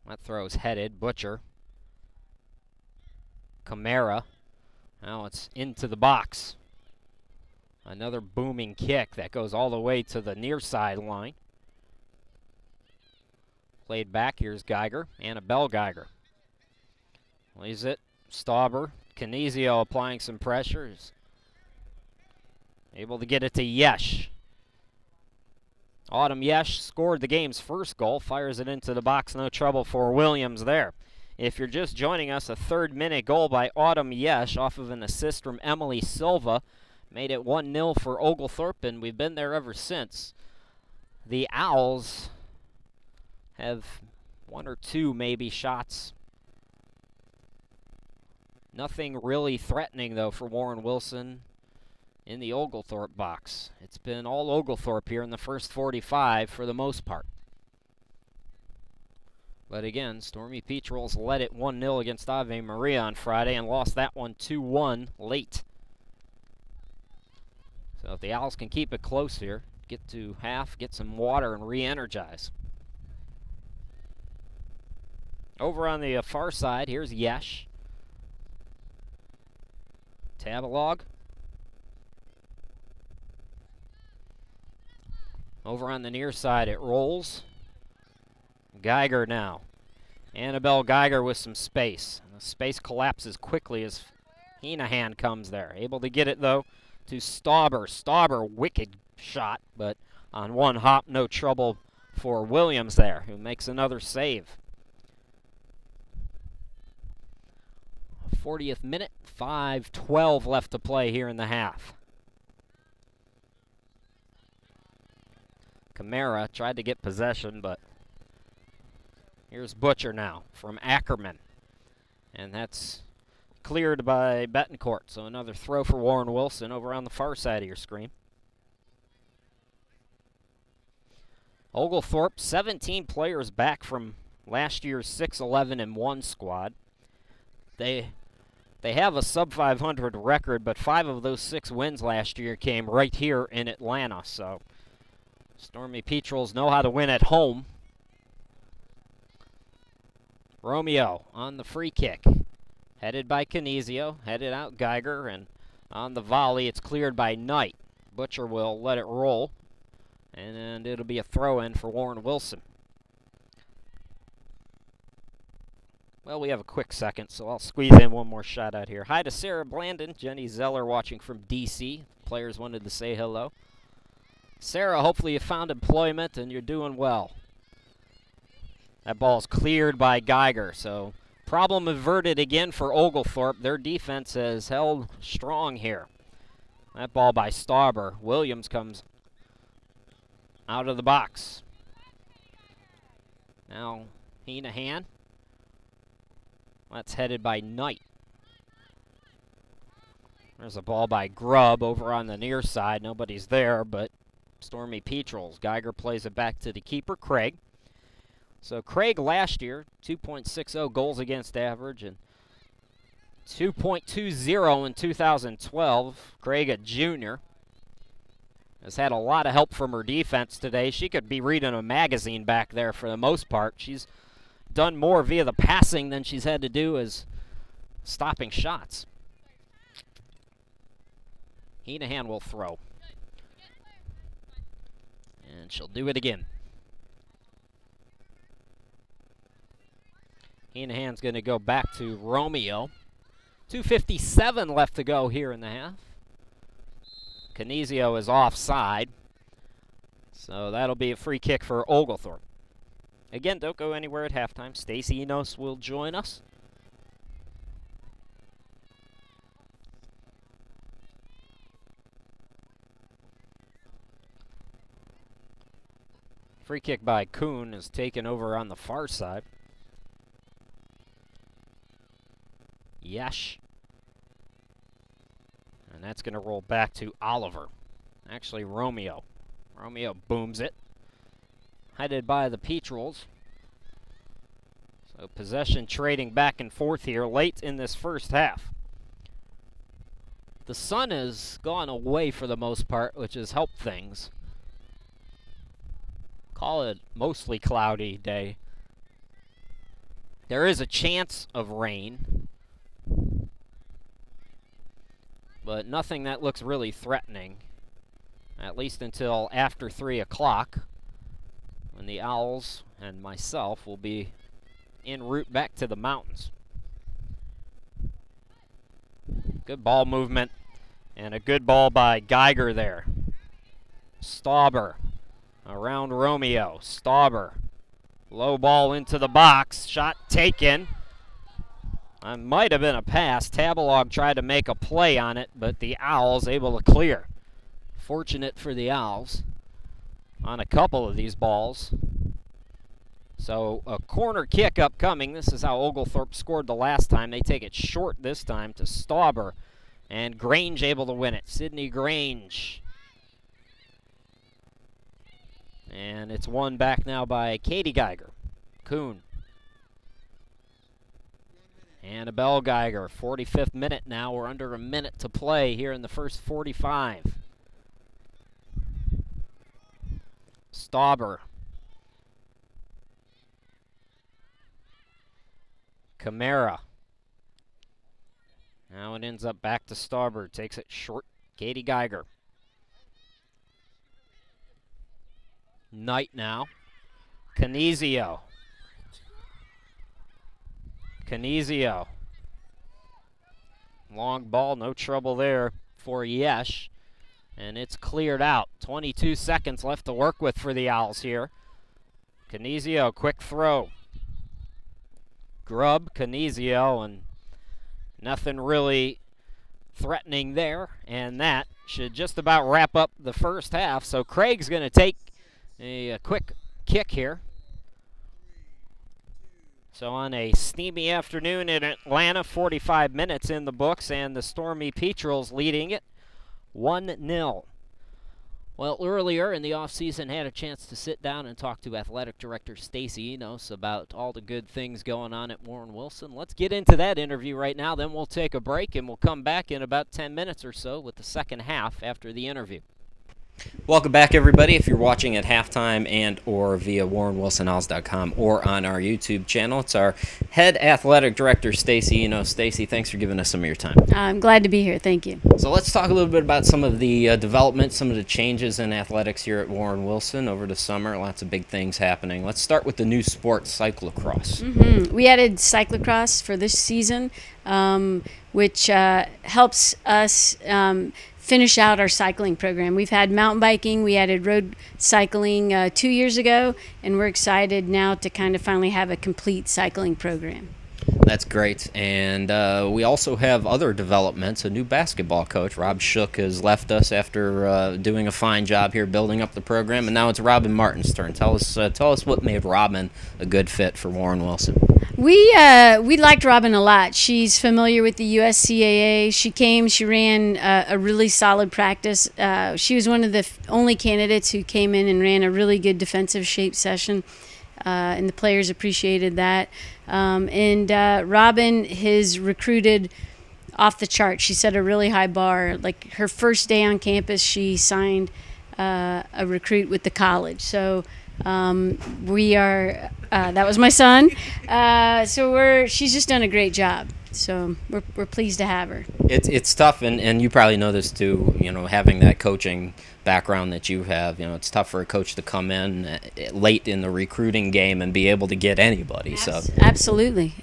That throw's headed. Butcher. Camara. Now it's into the box. Another booming kick that goes all the way to the near sideline. Played back. Here's Geiger. Annabelle Geiger. Leaves it. Stauber. Canizio applying some pressures. Able to get it to Yesh. Autumn Yesh scored the game's first goal. Fires it into the box. No trouble for Williams there. If you're just joining us, a 3rd-minute goal by Autumn Yesh off of an assist from Emily Silva made it 1-0 for Oglethorpe, and we've been there ever since. The Owls have 1 or 2 maybe shots. Nothing really threatening, though, for Warren Wilson in the Oglethorpe box. It's been all Oglethorpe here in the first 45 for the most part. But again, Stormy Petrels led it 1-0 against Ave Maria on Friday and lost that one 2-1 late. So if the Owls can keep it close here, get to half, get some water, and re-energize. Over on the far side, here's Yesh. Tabalog. Over on the near side, it rolls. Geiger now. Annabelle Geiger with some space. The space collapses quickly as Heenahan comes there. Able to get it, though, to Stauber. Stauber, wicked shot, but on one hop, no trouble for Williams there, who makes another save. 40th minute, 5:12 left to play here in the half. Camara tried to get possession, but here's Butcher now from Ackerman. And that's cleared by Betancourt. So another throw for Warren Wilson over on the far side of your screen. Oglethorpe, 17 players back from last year's 6-11-1 squad. They have a sub-500 record, but 5 of those 6 wins last year came right here in Atlanta. So Stormy Petrels know how to win at home. Romeo on the free kick. Headed by Canizio, headed out Geiger, and on the volley it's cleared by Knight. Butcher will let it roll, and it'll be a throw-in for Warren Wilson. Well, we have a quick second, so I'll squeeze in one more shot out here. Hi to Sarah Blandon, Jenny Zeller watching from D.C. Players wanted to say hello. Sarah, hopefully you found employment and you're doing well. That ball's cleared by Geiger, so problem averted again for Oglethorpe. Their defense has held strong here. That ball by Stauber. Williams comes out of the box. Now Heenahan. That's headed by Knight. There's a ball by Grubb over on the near side. Nobody's there, but Stormy Petrels. Geiger plays it back to the keeper, Craig. So Craig last year, 2.60 goals against average and 2.20 in 2012. Craig, a junior, has had a lot of help from her defense today. She could be reading a magazine back there for the most part. She's done more via the passing than she's had to do as stopping shots. Heenahan will throw. And she'll do it again. Heenahan's going to go back to Romeo. 2:57 left to go here in the half. Canizio is offside. So that'll be a free kick for Oglethorpe. Again, don't go anywhere at halftime. Stacy Enos will join us. Free kick by Kuhn is taken over on the far side. Yesh. And that's going to roll back to Oliver. Actually, Romeo. Romeo booms it. Headed by the Petrels. So possession trading back and forth here late in this first half. The sun has gone away for the most part, which has helped things. Call it mostly cloudy day. There is a chance of rain, but nothing that looks really threatening, at least until after 3 o'clock, when the Owls and myself will be en route back to the mountains. Good ball movement, and a good ball by Geiger there. Stauber around Romeo. Stauber, low ball into the box, shot taken. It might have been a pass. Tabalog tried to make a play on it, but the Owls able to clear. Fortunate for the Owls on a couple of these balls. So a corner kick upcoming. This is how Oglethorpe scored the last time. They take it short this time to Stauber, and Grange able to win it. Sydney Grange. And it's won back now by Katie Geiger. Kuhn. Annabelle Geiger, 45th minute now. We're under a minute to play here in the first 45. Stauber. Camara. Now it ends up back to starboard. Takes it short. Katie Geiger. Knight now. Canizio. Canizio. Long ball, no trouble there for Yesh. And it's cleared out. 22 seconds left to work with for the Owls here. Canizio, quick throw. Grubb, Canizio, and nothing really threatening there. And that should just about wrap up the first half. So Craig's going to take a quick kick here. So on a steamy afternoon in Atlanta, 45 minutes in the books, and the Stormy Petrels leading it 1-0. Well, earlier in the offseason, had a chance to sit down and talk to Athletic Director Stacy Enos about all the good things going on at Warren Wilson. Let's get into that interview right now, then we'll take a break, and we'll come back in about 10 minutes or so with the second half after the interview. Welcome back, everybody. If you're watching at halftime and or via WarrenWilsonOwls.com or on our YouTube channel, it's our head athletic director, Stacy. Stacy, thanks for giving us some of your time. I'm glad to be here. Thank you. So let's talk a little bit about some of the development, some of the changes in athletics here at Warren Wilson over the summer. Lots of big things happening. Let's start with the new sport, cyclocross. We added cyclocross for this season, which helps us finish out our cycling program. We've had mountain biking, we added road cycling 2 years ago, and we're excited now to kind of finally have a complete cycling program. That's great. And we also have other developments. A new basketball coach, Rob Shook, has left us after doing a fine job here building up the program, and now it's Robin Martin's turn. Tell us what made Robin a good fit for Warren Wilson. We liked Robin a lot. She's familiar with the USCAA. She ran a really solid practice. She was one of the only candidates who came in and ran a really good defensive shape session, and the players appreciated that. Robin has recruited off the chart. She set a really high bar. Like her first day on campus, she signed a recruit with the college. So that was my son. She's just done a great job. So we're pleased to have her. It's tough, and you probably know this too. Having that coaching background that you have, it's tough for a coach to come in late in the recruiting game and be able to get anybody. So absolutely.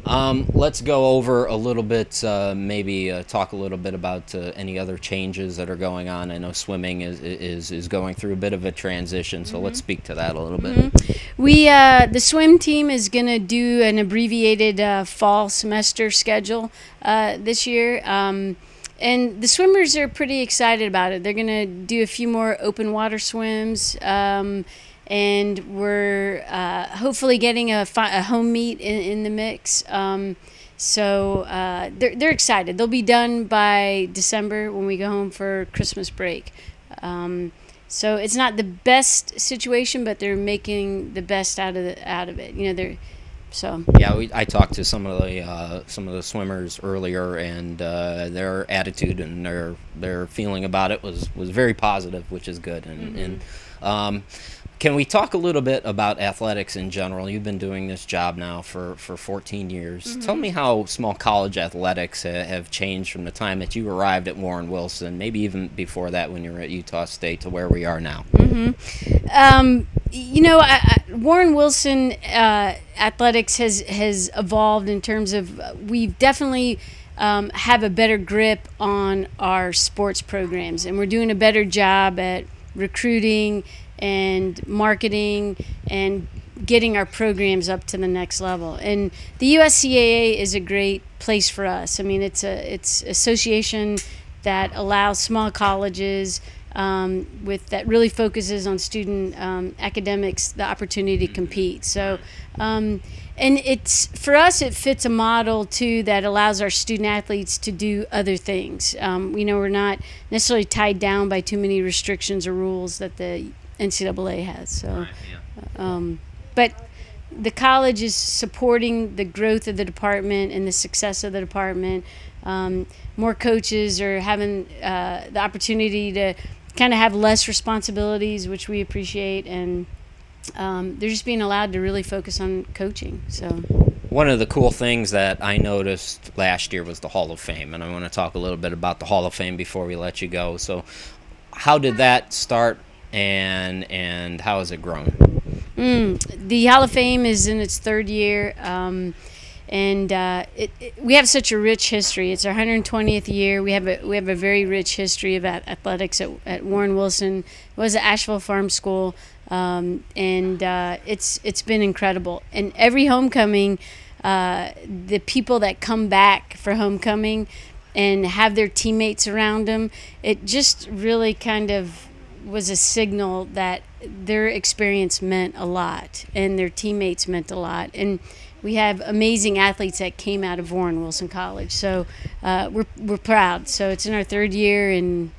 Let's go over a little bit, maybe talk a little bit about any other changes that are going on. I know swimming is going through a bit of a transition, so let's speak to that a little bit. The swim team is going to do an abbreviated fall semester schedule this year. And the swimmers are pretty excited about it. They're going to do a few more open water swims, and we're hopefully getting a home meet in the mix. So they're excited. They'll be done by December when we go home for Christmas break. So it's not the best situation, but they're making the best out of it. I talked to some of the swimmers earlier, and their attitude and their feeling about it was very positive, which is good. Can we talk a little bit about athletics in general? You've been doing this job now for 14 years. Tell me how small college athletics have changed from the time that you arrived at Warren Wilson, maybe even before that when you were at Utah State, to where we are now. Warren Wilson athletics has evolved in terms of we've definitely have a better grip on our sports programs, and we're doing a better job at recruiting and marketing and getting our programs up to the next level. And the USCAA is a great place for us. I mean, it's association that allows small colleges that really focuses on student academics the opportunity to compete. So, and for us, it fits a model too that allows our student athletes to do other things. We're not necessarily tied down by too many restrictions or rules that the NCAA has. So, but the college is supporting the growth of the department and the success of the department. More coaches are having the opportunity to kind of have less responsibilities, which we appreciate, and they're just being allowed to really focus on coaching. So One of the cool things that I noticed last year was the Hall of Fame, and I want to talk a little bit about the Hall of Fame before we let you go. So, how did that start, and how has it grown? The Hall of Fame is in its third year, and we have such a rich history. It's our 120th year. We have a very rich history of athletics at Warren Wilson. It was at Asheville Farm School, and it's been incredible. And every homecoming, the people that come back for homecoming and have their teammates around them, it just really kind of was a signal that their experience meant a lot and their teammates meant a lot. And we have amazing athletes that came out of Warren Wilson College. So we're proud. So it's in our third year, and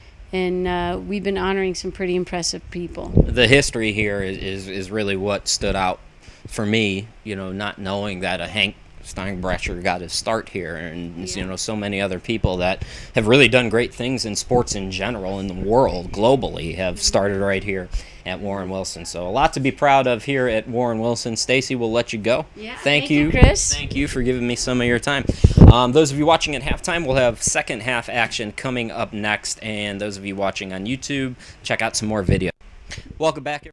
we've been honoring some pretty impressive people. The history here is really what stood out for me. Not knowing that a Hank Steinbrecher got his start here, and so many other people that have really done great things in sports in general in the world globally have started right here at Warren Wilson. So a lot to be proud of here at Warren Wilson. Stacy, we'll let you go. Yeah, thank you, Chris. Thank you for giving me some of your time. Those of you watching at halftime, we'll have second half action coming up next, and those of you watching on YouTube, check out some more videos. Welcome back.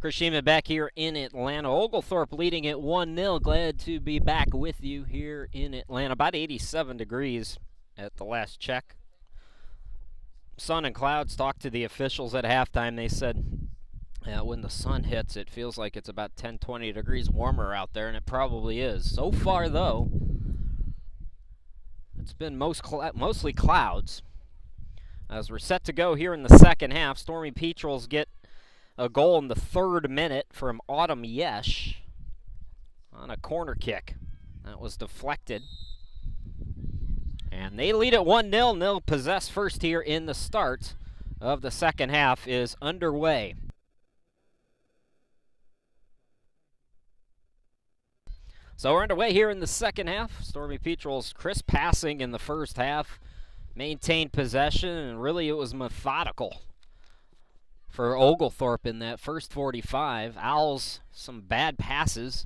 Chris Sheeman back here in Atlanta. Oglethorpe leading at 1-0. Glad to be back with you here in Atlanta. About 87 degrees at the last check. Sun and clouds. Talked to the officials at halftime. They said when the sun hits, it feels like it's about 10, 20 degrees warmer out there, and it probably is. So far, though, it's been mostly clouds. As we're set to go here in the second half, Stormy Petrels get a goal in the 3rd minute from Autumn Yesh on a corner kick. That was deflected. And they lead at 1-0. They'll possess first here in the start of the second half is underway. So we're underway here in the second half. Stormy Petrels crisp passing in the first half. Maintained possession, and really it was methodical for Oglethorpe in that first 45. Owls, some bad passes.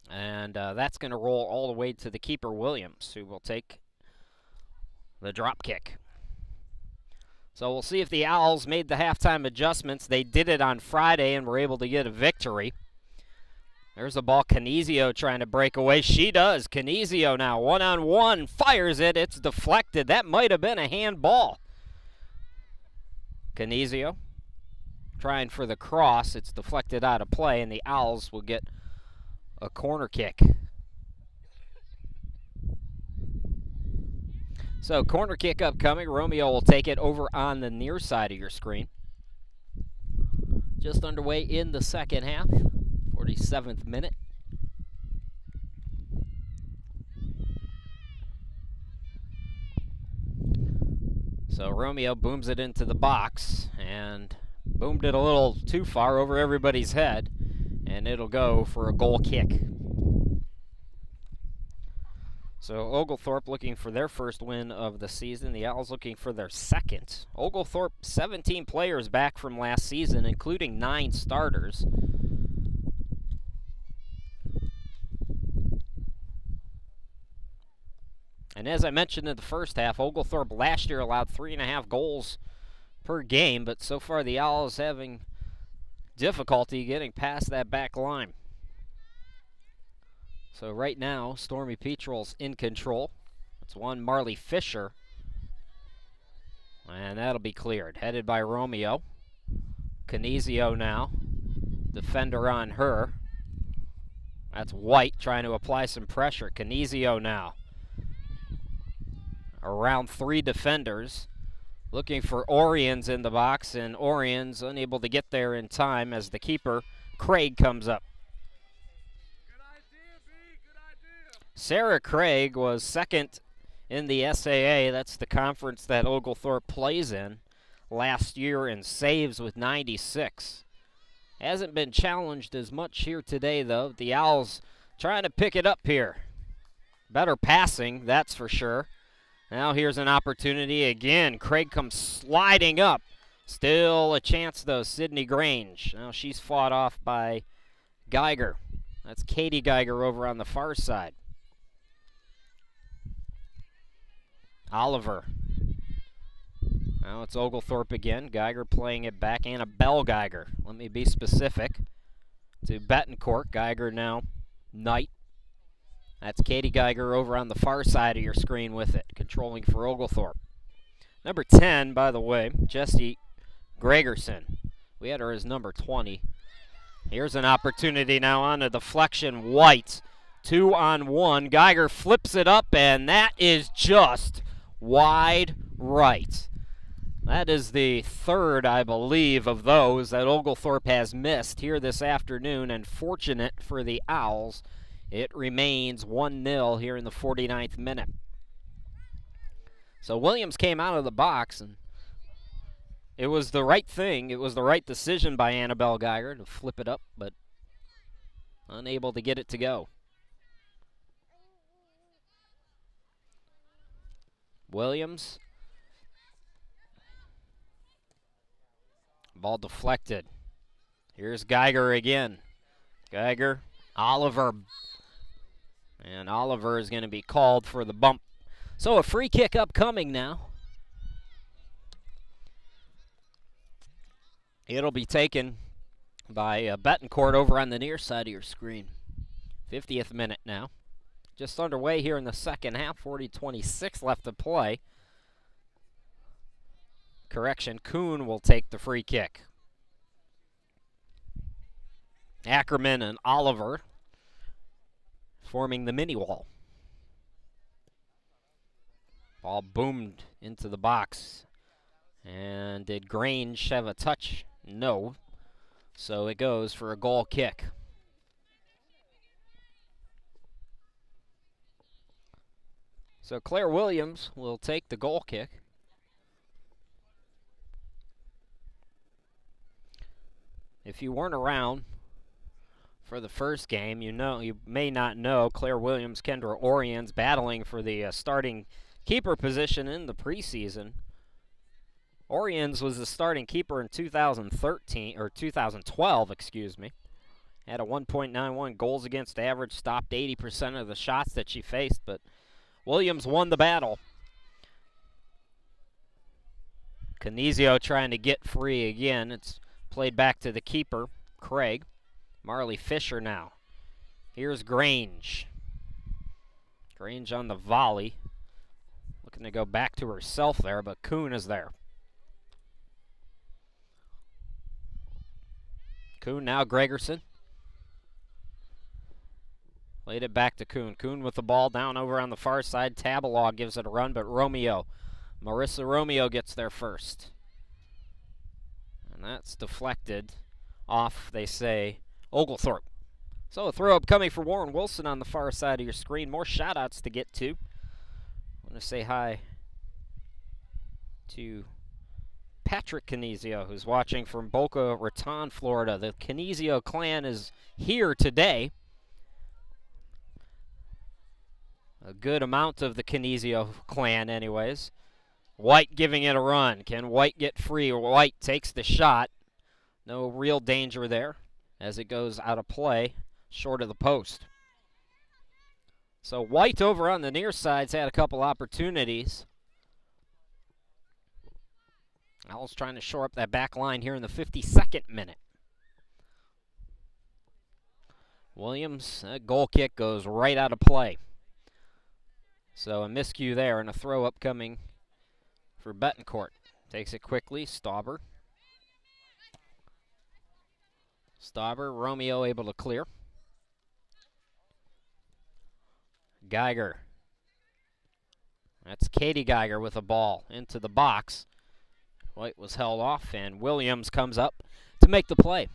And that's going to roll all the way to the keeper, Williams, who will take the drop kick. So we'll see if the Owls made the halftime adjustments. They did it on Friday and were able to get a victory. There's a ball, Canizio trying to break away. She does. Canizio now, one-on-one, fires it. It's deflected. That might have been a handball. Canizio trying for the cross. It's deflected out of play, and the Owls will get a corner kick. So corner kick upcoming. Romeo will take it over on the near side of your screen. Just underway in the second half. 47th minute. So Romeo booms it into the box and boomed it a little too far over everybody's head, and it'll go for a goal kick. So Oglethorpe looking for their first win of the season. The Owls looking for their second. Oglethorpe, 17 players back from last season, including 9 starters. And as I mentioned in the first half, Oglethorpe last year allowed 3.5 goals per game, but so far the Owls having difficulty getting past that back line. So right now, Stormy Petrels in control. It's one Marley Fisher. And that'll be cleared. Headed by Romeo. Canizio now. Defender on her. That's White trying to apply some pressure. Canizio now. Around 3 defenders. Looking for Orions in the box, and Orions unable to get there in time as the keeper, Craig, comes up. Sarah Craig was second in the SAA. That's the conference that Oglethorpe plays in. Last year in saves with 96. Hasn't been challenged as much here today, though. The Owls trying to pick it up here. Better passing, that's for sure. Now here's an opportunity again. Craig comes sliding up. Still a chance, though. Sydney Grange. Now she's fought off by Geiger. That's Katie Geiger over on the far side. Oliver. Now it's Oglethorpe again. Geiger playing it back. Annabelle Geiger. Let me be specific. To Betancourt. Geiger now. Knight. That's Katie Geiger over on the far side of your screen with it. Controlling for Oglethorpe. Number 10, by the way, Jessie Gregerson. We had her as number 20. Here's an opportunity now on a deflection. White. 2-on-1. Geiger flips it up, and that is just wide right. That is the third, I believe, of those that Oglethorpe has missed here this afternoon, and fortunate for the Owls, it remains 1-0 here in the 49th minute. So Williams came out of the box, and it was the right thing. It was the right decision by Annabelle Geiger to flip it up, but unable to get it to go. Williams. Ball deflected. Here's Geiger again. Geiger, Oliver. And Oliver is going to be called for the bump. So a free kick upcoming now. It'll be taken by Betancourt over on the near side of your screen. 50th minute now. Just underway here in the second half. 40-26 left to play. Correction, Kuhn will take the free kick. Ackerman and Oliver forming the mini wall. Ball boomed into the box. And did Grange have a touch? No. So it goes for a goal kick. So Claire Williams will take the goal kick. If you weren't around for the first game, you may not know Claire Williams, Kendra Oriens battling for the starting keeper position in the preseason. Oriens was the starting keeper in 2012, excuse me. Had a 1.91 goals against average, stopped 80% of the shots that she faced, but Williams won the battle. Canizio trying to get free again. It's played back to the keeper, Craig. Marley Fisher now. Here's Grange. Grange on the volley. Looking to go back to herself there, but Kuhn is there. Kuhn now Gregerson. Played it back to Kuhn. Kuhn with the ball down over on the far side. Tabalaw gives it a run, but Marissa Romeo gets there first. And that's deflected off, they say, Oglethorpe. So a throw up coming for Warren Wilson on the far side of your screen. More shout-outs to get to. I want to say hi to Patrick Canizio, who's watching from Boca Raton, Florida. The Canizio clan is here today. A good amount of the Canizio clan, anyways. White giving it a run. Can White get free? White takes the shot. No real danger there as it goes out of play, short of the post. So White over on the near side's had a couple opportunities. Owls trying to shore up that back line here in the 52nd minute. Williams, that goal kick goes right out of play. So a miscue there and a throw up coming for Betancourt. Takes it quickly, Stauber. Romeo able to clear. Geiger. That's Katie Geiger with a ball into the box. White was held off, and Williams comes up to make the play.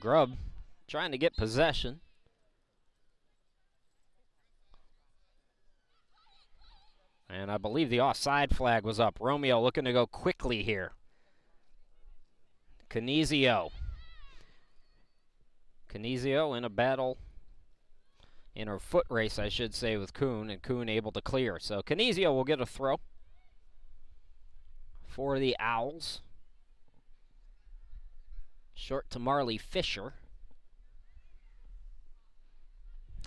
Grubb trying to get possession. And I believe the offside flag was up. Romeo looking to go quickly here. Canizio in a battle, in a foot race, I should say, with Kuhn, and Kuhn able to clear. So Canizio will get a throw for the Owls. Short to Marley Fisher.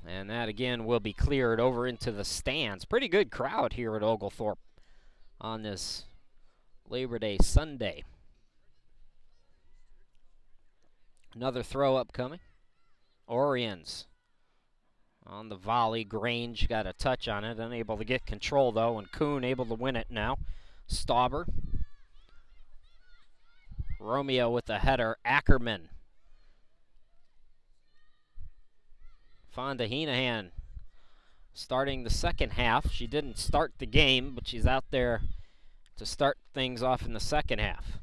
And that again will be cleared over into the stands. Pretty good crowd here at Oglethorpe on this Labor Day Sunday. Another throw up coming. Oriens on the volley. Grange got a touch on it. Unable to get control though, and Kuhn able to win it now. Stauber. Romeo with the header. Ackerman. Fonda Heenahan starting the second half. She didn't start the game, but she's out there to start things off in the second half.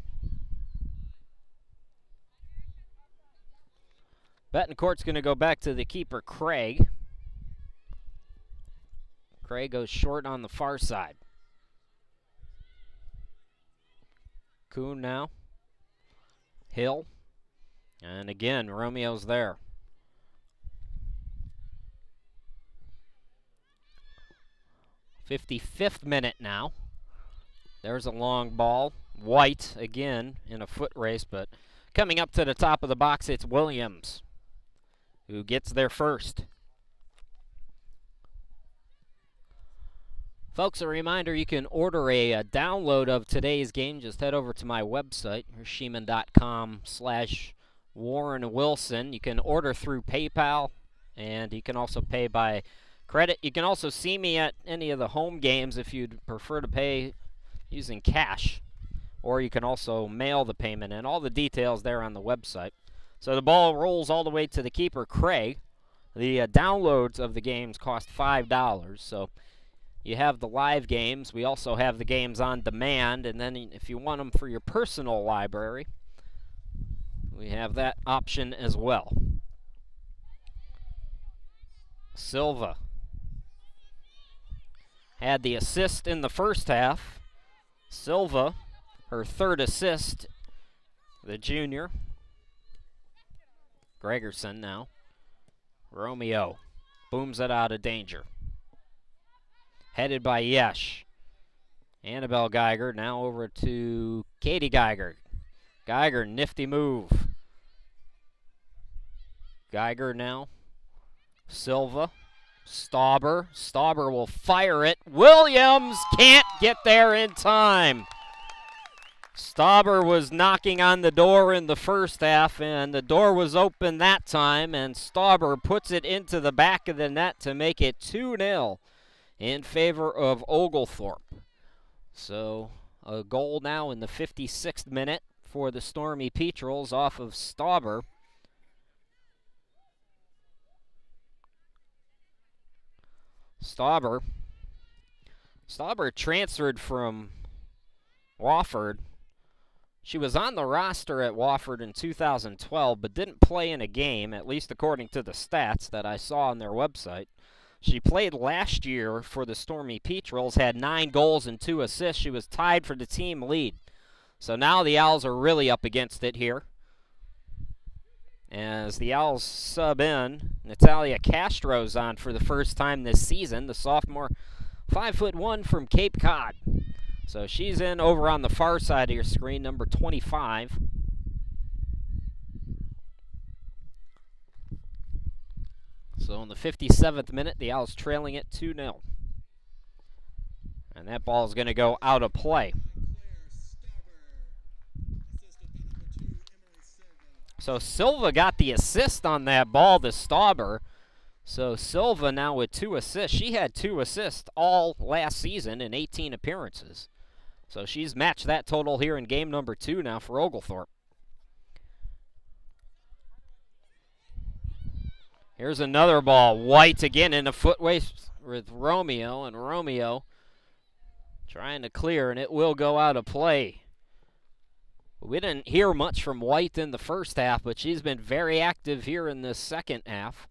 Betancourt's going to go back to the keeper, Craig. Craig goes short on the far side. Kuhn now. Hill. And again, Romeo's there. 55th minute now. There's a long ball. White again in a foot race, but coming up to the top of the box, it's Williams who gets there first. Folks, a reminder, you can order a download of today's game. Just head over to my website, hersheman.com/Warren Wilson. You can order through PayPal, and you can also pay by credit. You can also see me at any of the home games if you'd prefer to pay using cash, or you can also mail the payment, and all the details there on the website. So the ball rolls all the way to the keeper, Craig. The downloads of the games cost $5, so you have the live games. We also have the games on demand, and then if you want them for your personal library, we have that option as well. Silva had the assist in the first half. Silva, her third assist, the junior. Gregerson now. Romeo booms it out of danger. Headed by Yesh. Annabelle Geiger now over to Katie Geiger. Geiger, nifty move. Geiger now. Silva. Stauber. Stauber will fire it. Williams can't get there in time. Stauber was knocking on the door in the first half, and the door was open that time, and Stauber puts it into the back of the net to make it 2-0 in favor of Oglethorpe. So a goal now in the 56th minute for the Stormy Petrels off of Stauber. Stauber transferred from Wofford. She was on the roster at Wofford in 2012, but didn't play in a game, at least according to the stats that I saw on their website. She played last year for the Stormy Petrels, had 9 goals and 2 assists. She was tied for the team lead. So now the Owls are really up against it here. As the Owls sub in, Natalia Castro's on for the first time this season, the sophomore, 5'1" from Cape Cod. So she's in over on the far side of your screen, number 25. So in the 57th minute, the Owls trailing it 2-0. And that ball is going to go out of play. So Silva got the assist on that ball to Stauber. So Silva now with 2 assists. She had 2 assists all last season in 18 appearances. So she's matched that total here in game number 2 now for Oglethorpe. Here's another ball. White again in the footway with Romeo, and Romeo trying to clear, and it will go out of play. We didn't hear much from White in the first half, but she's been very active here in the second half.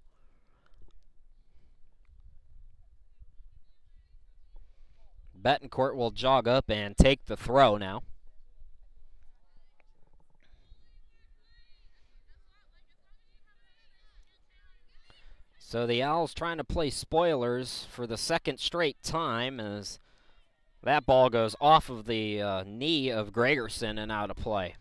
Betancourt will jog up and take the throw now. So the Owls trying to play spoilers for the second straight time as that ball goes off of the knee of Gregerson and out of play.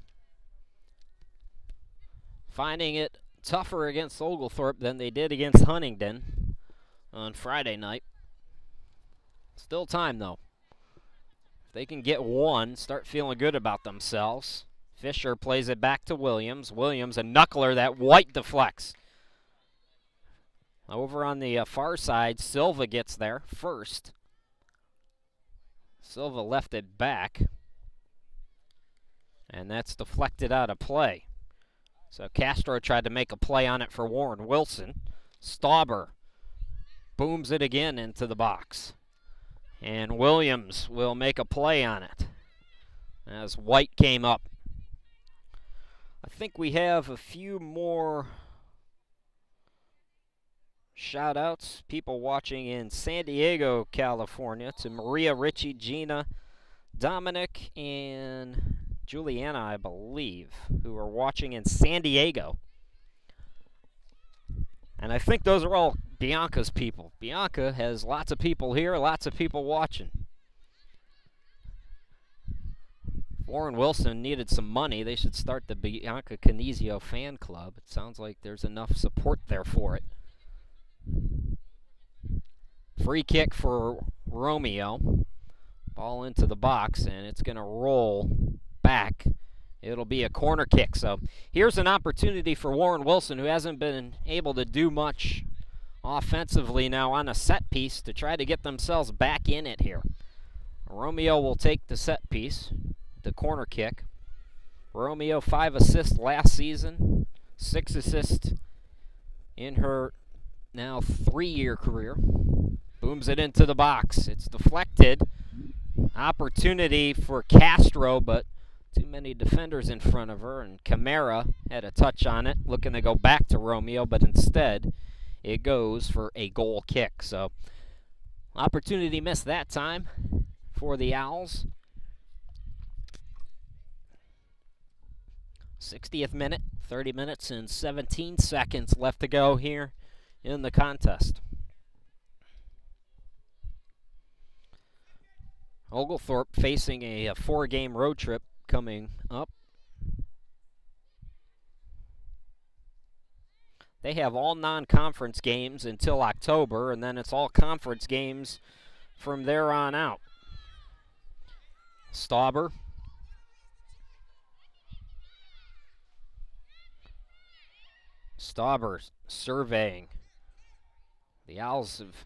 Finding it tougher against Oglethorpe than they did against Huntingdon on Friday night. Still time, though. If they can get one, start feeling good about themselves. Fisher plays it back to Williams. Williams, a knuckler that White deflects. Over on the far side, Silva gets there first. Silva left it back. And that's deflected out of play. So Castro tried to make a play on it for Warren Wilson. Stauber booms it again into the box. And Williams will make a play on it as White came up. I think we have a few more shout-outs. People watching in San Diego, California, to Maria, Richie, Gina, Dominic, and Juliana, I believe, who are watching in San Diego. And I think those are all Bianca's people. Bianca has lots of people here, lots of people watching. Warren Wilson needed some money. They should start the Bianca Canizio fan club. It sounds like there's enough support there for it. Free kick for Romeo. Ball into the box, and it's going to roll back. It'll be a corner kick. So here's an opportunity for Warren Wilson, who hasn't been able to do much offensively now on a set piece, to try to get themselves back in it here. Romeo will take the set piece, the corner kick. Romeo, 5 assists last season, 6 assists in her now 3-year career. Booms it into the box. It's deflected. Opportunity for Castro, but too many defenders in front of her, and Camara had a touch on it, looking to go back to Romeo, but instead it goes for a goal kick. So opportunity missed that time for the Owls. 60th minute, 30 minutes and 17 seconds left to go here in the contest. Oglethorpe facing a 4-game road trip coming up. They have all non-conference games until October, and then it's all conference games from there on out. Stauber. Stauber surveying. The Owls have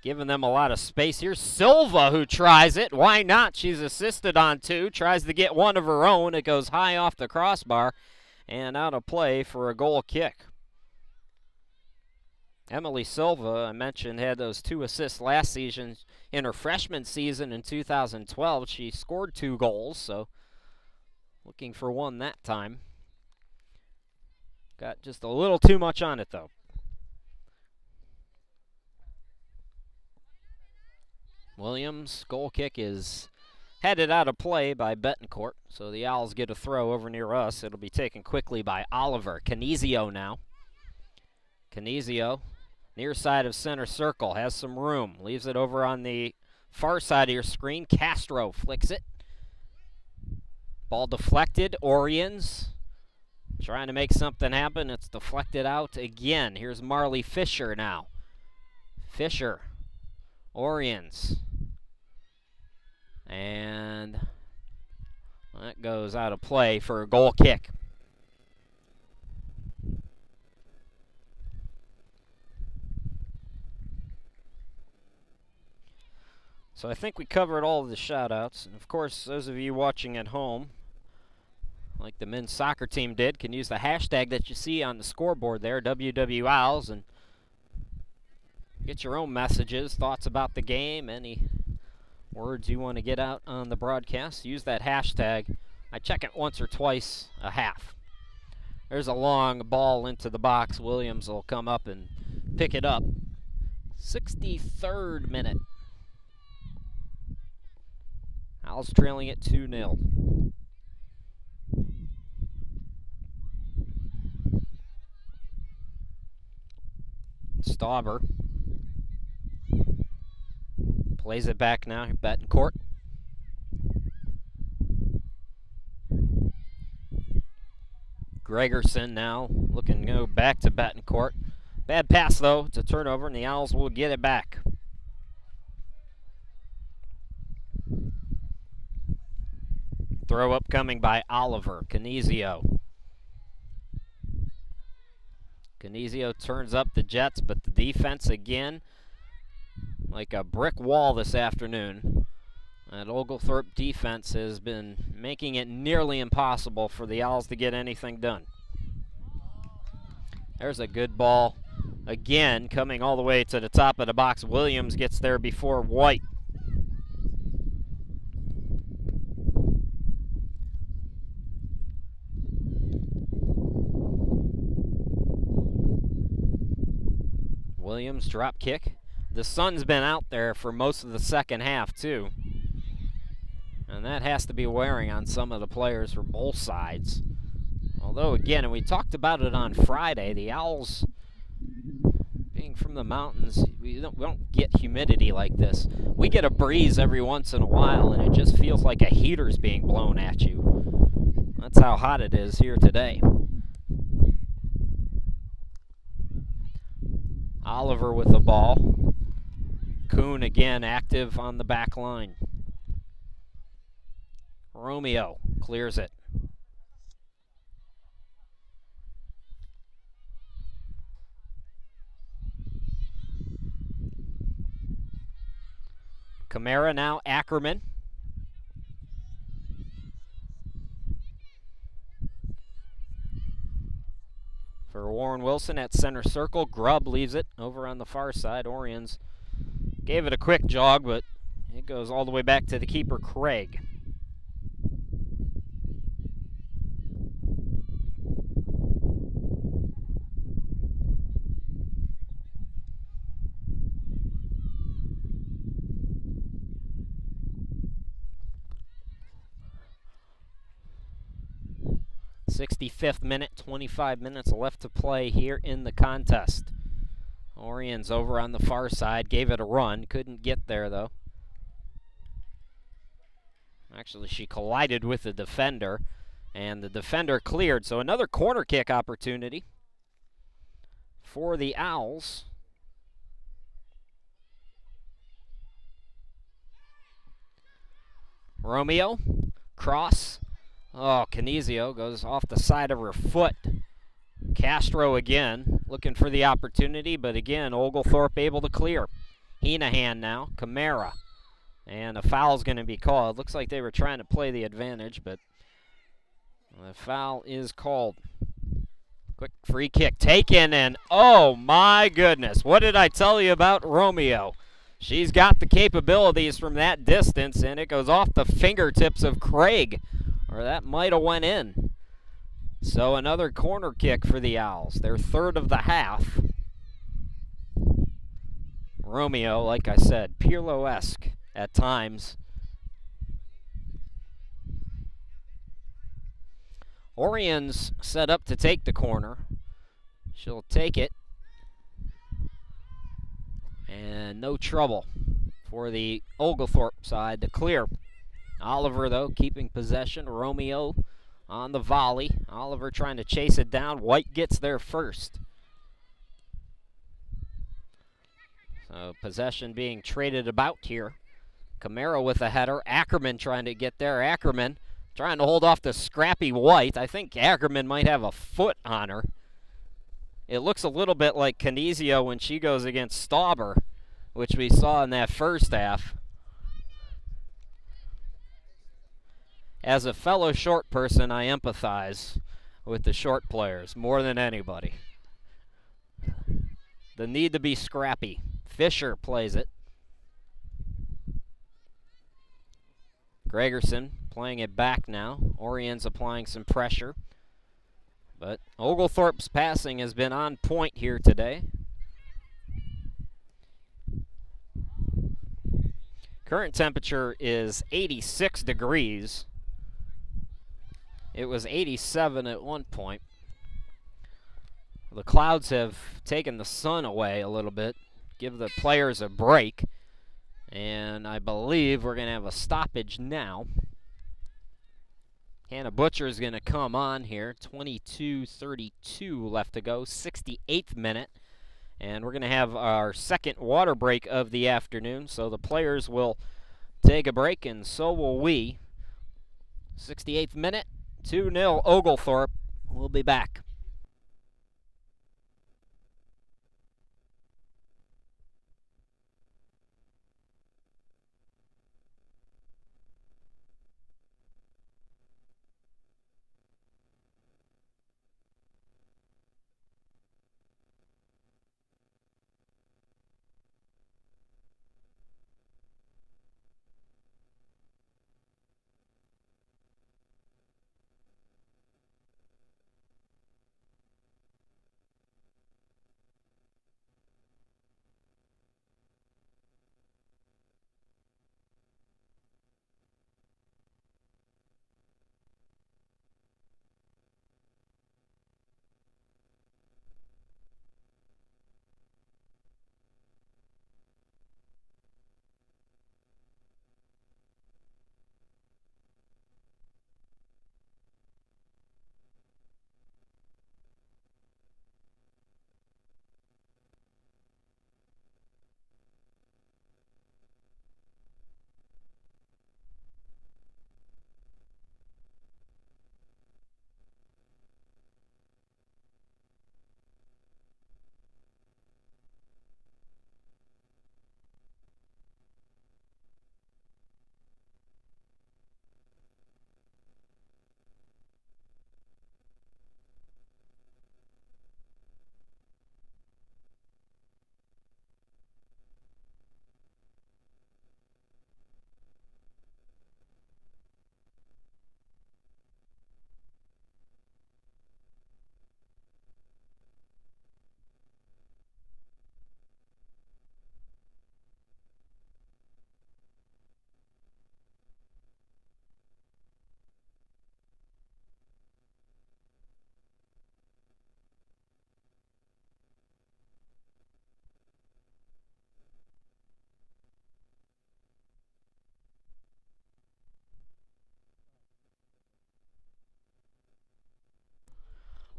given them a lot of space. Here's Silva, who tries it. Why not? She's assisted on 2. Tries to get one of her own. It goes high off the crossbar and out of play for a goal kick. Emily Silva, I mentioned, had those 2 assists last season. In her freshman season in 2012, she scored 2 goals, so looking for one that time. Got just a little too much on it, though. Williams' goal kick is headed out of play by Betancourt, so the Owls get a throw over near us. It'll be taken quickly by Oliver. Canizio now. Canizio, near side of center circle, has some room. Leaves it over on the far side of your screen. Castro flicks it. Ball deflected. Oriens trying to make something happen. It's deflected out again. Here's Marley Fisher now. Fisher. Oriens. And that goes out of play for a goal kick. So I think we covered all of the shout-outs. And of course, those of you watching at home, like the men's soccer team did, can use the hashtag that you see on the scoreboard there, WWOwls, and get your own messages, thoughts about the game, any words you want to get out on the broadcast. Use that hashtag. I check it once or twice a half. There's a long ball into the box. Williams will come up and pick it up. 63rd minute. Owls trailing it 2-0. Stauber plays it back now. Betancourt. Gregerson now looking to go back to Betancourt. Bad pass, though. It's a turnover, and the Owls will get it back. Throw up coming by Oliver. Canizio. Canizio turns up the Jets, but the defense again, like a brick wall this afternoon. That Oglethorpe defense has been making it nearly impossible for the Owls to get anything done. There's a good ball again, coming all the way to the top of the box. Williams gets there before White. Williams drop kick. The sun's been out there for most of the second half too, and that has to be wearing on some of the players from both sides. Although again, and we talked about it on Friday, the Owls, being from the mountains, we don't get humidity like this. We get a breeze every once in a while, and it just feels like a heater's being blown at you. That's how hot it is here today. Oliver with the ball. Kuhn again active on the back line. Romeo clears it. Camara now, Ackerman. For Warren Wilson at center circle, Grubb leaves it over on the far side. Orions gave it a quick jog, but it goes all the way back to the keeper, Craig. '65th minute, 25 minutes left to play here in the contest. Orions over on the far side, gave it a run, couldn't get there though. Actually, she collided with the defender, and the defender cleared, so another corner kick opportunity for the Owls. Romeo, cross. Oh, Canizio goes off the side of her foot. Castro again, looking for the opportunity, but again, Oglethorpe able to clear. Heenahan now, Camara. And a foul's going to be called. Looks like they were trying to play the advantage, but the foul is called. Quick free kick taken, and oh my goodness, what did I tell you about Romeo? She's got the capabilities from that distance, and it goes off the fingertips of Craig, or that might have went in. So another corner kick for the Owls, their third of the half. Romeo, like I said, Pirlo-esque at times. Orions set up to take the corner. She'll take it. And no trouble for the Oglethorpe side to clear. Oliver, though, keeping possession. Romeo on the volley. Oliver trying to chase it down. White gets there first. So possession being traded about here. Camara with a header. Ackerman trying to get there. Ackerman trying to hold off the scrappy White. I think Ackerman might have a foot on her. It looks a little bit like Canizio when she goes against Stauber, which we saw in that first half. As a fellow short person, I empathize with the short players more than anybody. The need to be scrappy. Fisher plays it. Gregerson playing it back now. Orions applying some pressure. But Oglethorpe's passing has been on point here today. Current temperature is 86 degrees. It was 87 at one point. The clouds have taken the sun away a little bit, give the players a break, and I believe we're going to have a stoppage now. Hannah Butcher is going to come on here. 22:32 left to go, 68th minute. And we're going to have our second water break of the afternoon, so the players will take a break, and so will we. 68th minute, 2-0 Oglethorpe. We'll be back.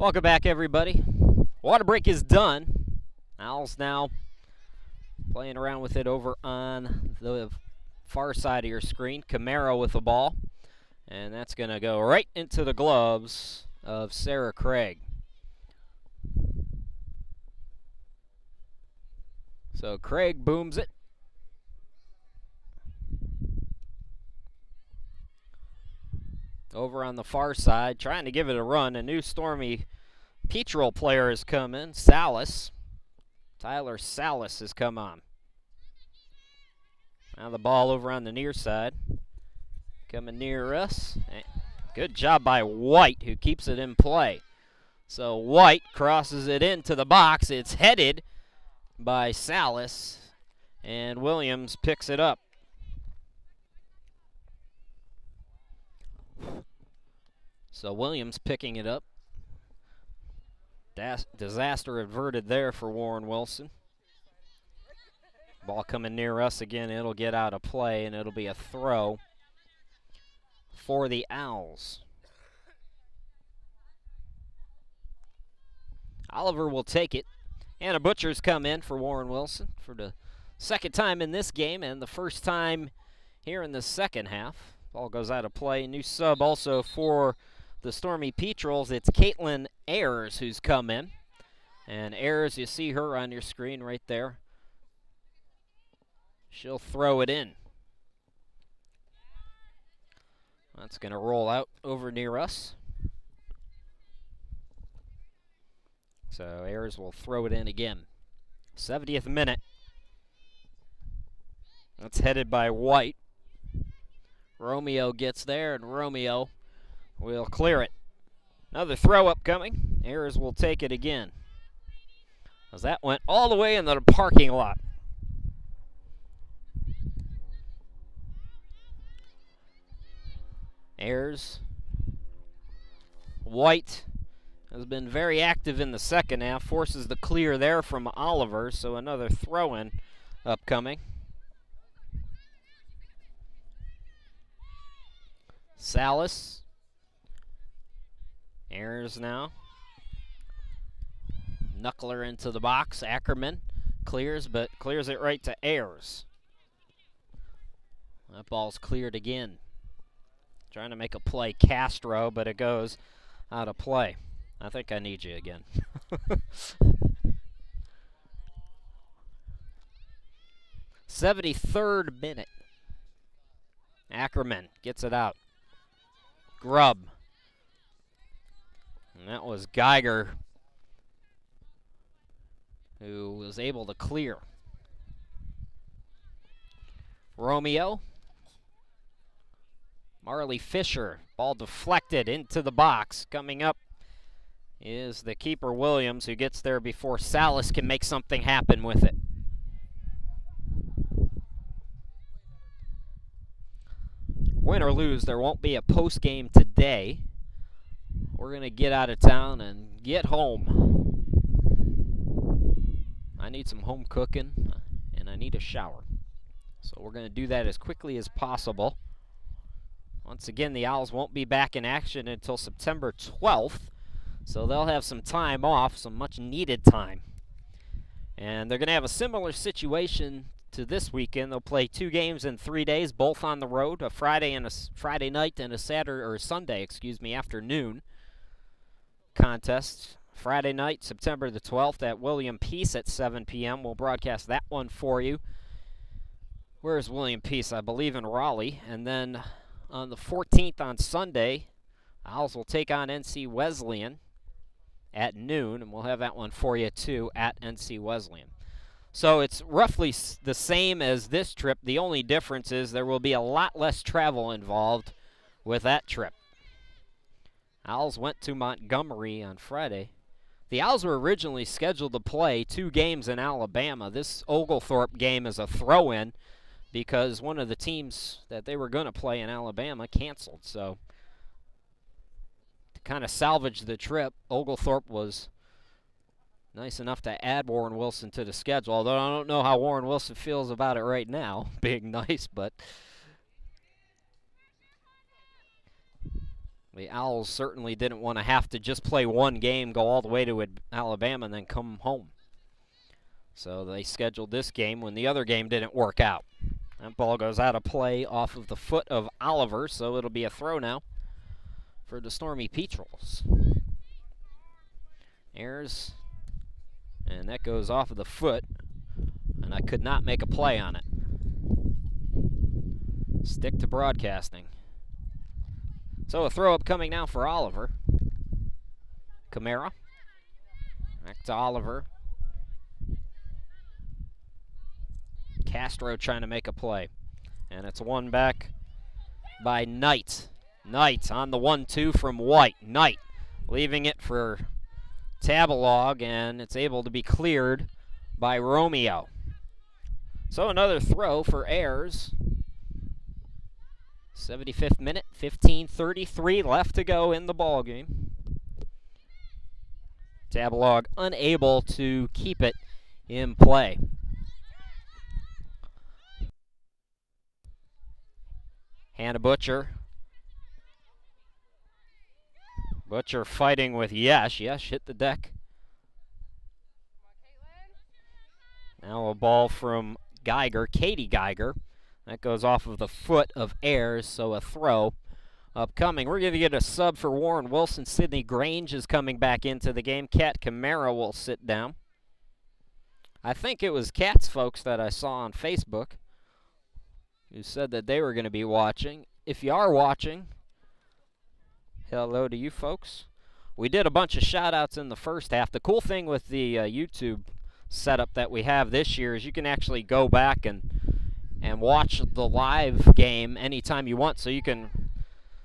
Welcome back, everybody. Water break is done. Owls now playing around with it over on the far side of your screen. Camaro with the ball. And that's going to go right into the gloves of Sarah Craig. So Craig booms it. Over on the far side, trying to give it a run. A new Stormy Petrel player has come in, Salas. Tyler Salas has come on. Now the ball over on the near side. Coming near us. Good job by White, who keeps it in play. So White crosses it into the box. It's headed by Salas, and Williams picks it up. So Williams picking it up. Disaster averted there for Warren Wilson. Ball coming near us again. It'll get out of play, and it'll be a throw for the Owls. Oliver will take it. Anna Butcher's come in for Warren Wilson for the second time in this game and the first time here in the second half. Ball goes out of play. New sub also for the Stormy Petrels. It's Caitlin Ayers who's come in. And Ayers, you see her on your screen right there. She'll throw it in. That's going to roll out over near us. So Ayers will throw it in again. 70th minute. That's headed by White. Romeo gets there, and Romeo will clear it. Another throw up coming. Ayers will take it again, as that went all the way into the parking lot. Ayers. White has been very active in the second half. Forces the clear there from Oliver, so another throw-in upcoming. Salas. Ayers now. Knuckler into the box. Ackerman clears, but clears it right to Ayers. That ball's cleared again. Trying to make a play, Castro, but it goes out of play. I think I need you again. 73rd minute. Ackerman gets it out. Grubb. And that was Geiger who was able to clear. Romeo. Marley Fisher. Ball deflected into the box. Coming up is the keeper Williams, who gets there before Salas can make something happen with it. Win or lose, there won't be a post game today. We're going to get out of town and get home. I need some home cooking, and I need a shower. So we're going to do that as quickly as possible. Once again, the Owls won't be back in action until September 12th. So they'll have some time off, some much needed time. And they're going to have a similar situation to this weekend. They'll play 2 games in 3 days, both on the road, a Friday night and a Saturday or Sunday, afternoon contest. Friday night, September the 12th at William Peace at 7 p.m. We'll broadcast that one for you. Where's William Peace? I believe in Raleigh. And then on the 14th on Sunday, Owls will take on NC Wesleyan at noon, and we'll have that one for you too at NC Wesleyan. So it's roughly the same as this trip. The only difference is there will be a lot less travel involved with that trip. Owls went to Montgomery on Friday. The Owls were originally scheduled to play 2 games in Alabama. This Oglethorpe game is a throw-in because one of the teams that they were going to play in Alabama canceled. So to kind of salvage the trip, Oglethorpe was nice enough to add Warren Wilson to the schedule, although I don't know how Warren Wilson feels about it right now, being nice, but The Owls certainly didn't want to have to just play one game, go all the way to Alabama, and then come home. So they scheduled this game when the other game didn't work out. That ball goes out of play off of the foot of Oliver, so it'll be a throw now for the Stormy Petrels. Ayers, and that goes off of the foot, and I could not make a play on it. Stick to broadcasting. So a throw up coming now for Oliver. Camara. Back to Oliver. Castro trying to make a play. And it's one back by Knight. Knight on the 1-2 from White. Knight leaving it for Tabalog, and it's able to be cleared by Romeo. So another throw for Ayers. 75th minute, 15:33 left to go in the ball game. Tabalog unable to keep it in play. Hannah Butcher. Butcher fighting with Yesh. Yesh hit the deck. Now a ball from Geiger, Katie Geiger. That goes off of the foot of Ayers, so a throw upcoming. We're going to get a sub for Warren Wilson. Sydney Grange is coming back into the game. Kat Camara will sit down. I think it was Kat's folks that I saw on Facebook who said that they were going to be watching. If you are watching, hello to you folks. We did a bunch of shout-outs in the first half. The cool thing with the YouTube setup that we have this year is you can actually go back and watch the live game anytime you want, so you can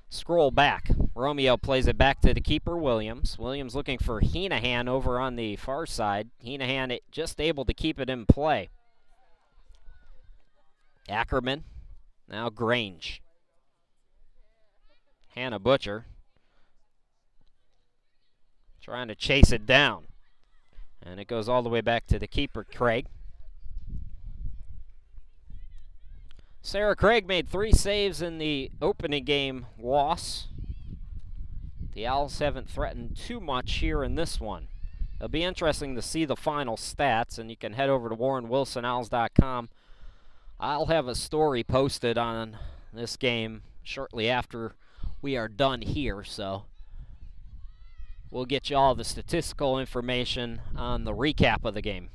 scroll back. Romeo plays it back to the keeper, Williams. Williams looking for Heenahan over on the far side. Heenahan just able to keep it in play. Ackerman, now Grange. Hannah Butcher trying to chase it down. And it goes all the way back to the keeper, Craig. Sarah Craig made 3 saves in the opening game loss. The Owls haven't threatened too much here in this one. It'll be interesting to see the final stats, and you can head over to WarrenWilsonOwls.com. I'll have a story posted on this game shortly after we are done here, so we'll get you all the statistical information on the recap of the game.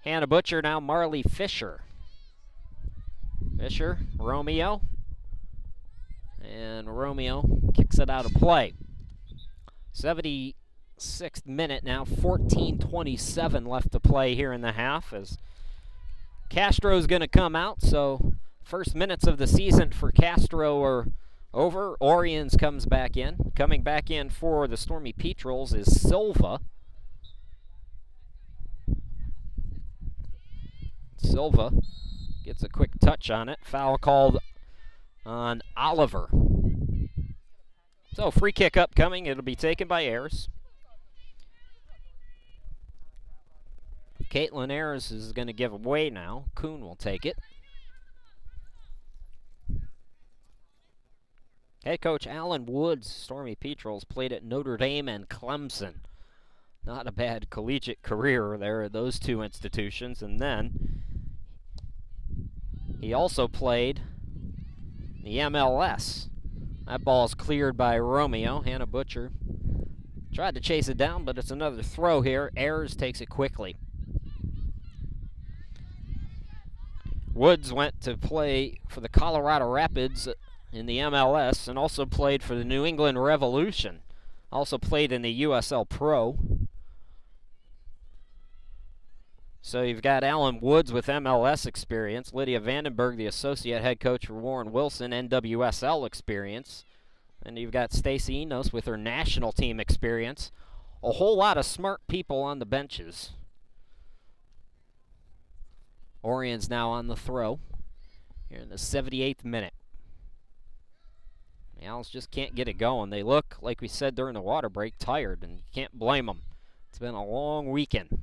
Hannah Butcher, now Marley Fisher. Fisher, Romeo, and Romeo kicks it out of play. 76th minute now, 14:27 left to play here in the half as Castro's going to come out, so first minutes of the season for Castro are over. Oriens comes back in. Coming back in for the Stormy Petrels is Silva. Silva gets a quick touch on it. Foul called on Oliver. So free kick upcoming. It'll be taken by Ayers. Caitlin Ayers is going to give away now. Kuhn will take it. Head coach Alan Woods, Stormy Petrels, played at Notre Dame and Clemson. Not a bad collegiate career there at those two institutions. And then he also played the MLS. That ball is cleared by Romeo. Hannah Butcher tried to chase it down, but it's another throw here. Ayers takes it quickly. Woods went to play for the Colorado Rapids in the MLS and also played for the New England Revolution. Also played in the USL Pro. So you've got Alan Woods with MLS experience, Lydia Vandenberg, the associate head coach for Warren Wilson, NWSL experience. And you've got Stacey Enos with her national team experience. A whole lot of smart people on the benches. Oriens now on the throw here in the 78th minute. The Owls just can't get it going. They look, like we said during the water break, tired, and you can't blame them. It's been a long weekend.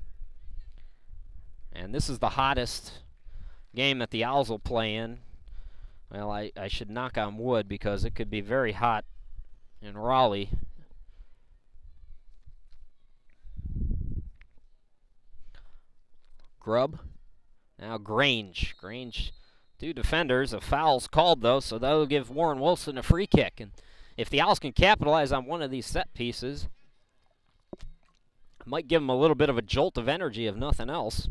And this is the hottest game that the Owls will play in. Well, I should knock on wood because it could be very hot in Raleigh. Grubb. Now Grange. Grange, 2 defenders. A foul's called, though, so that'll give Warren Wilson a free kick. And if the Owls can capitalize on one of these set pieces, might give them a little bit of a jolt of energy, if nothing else.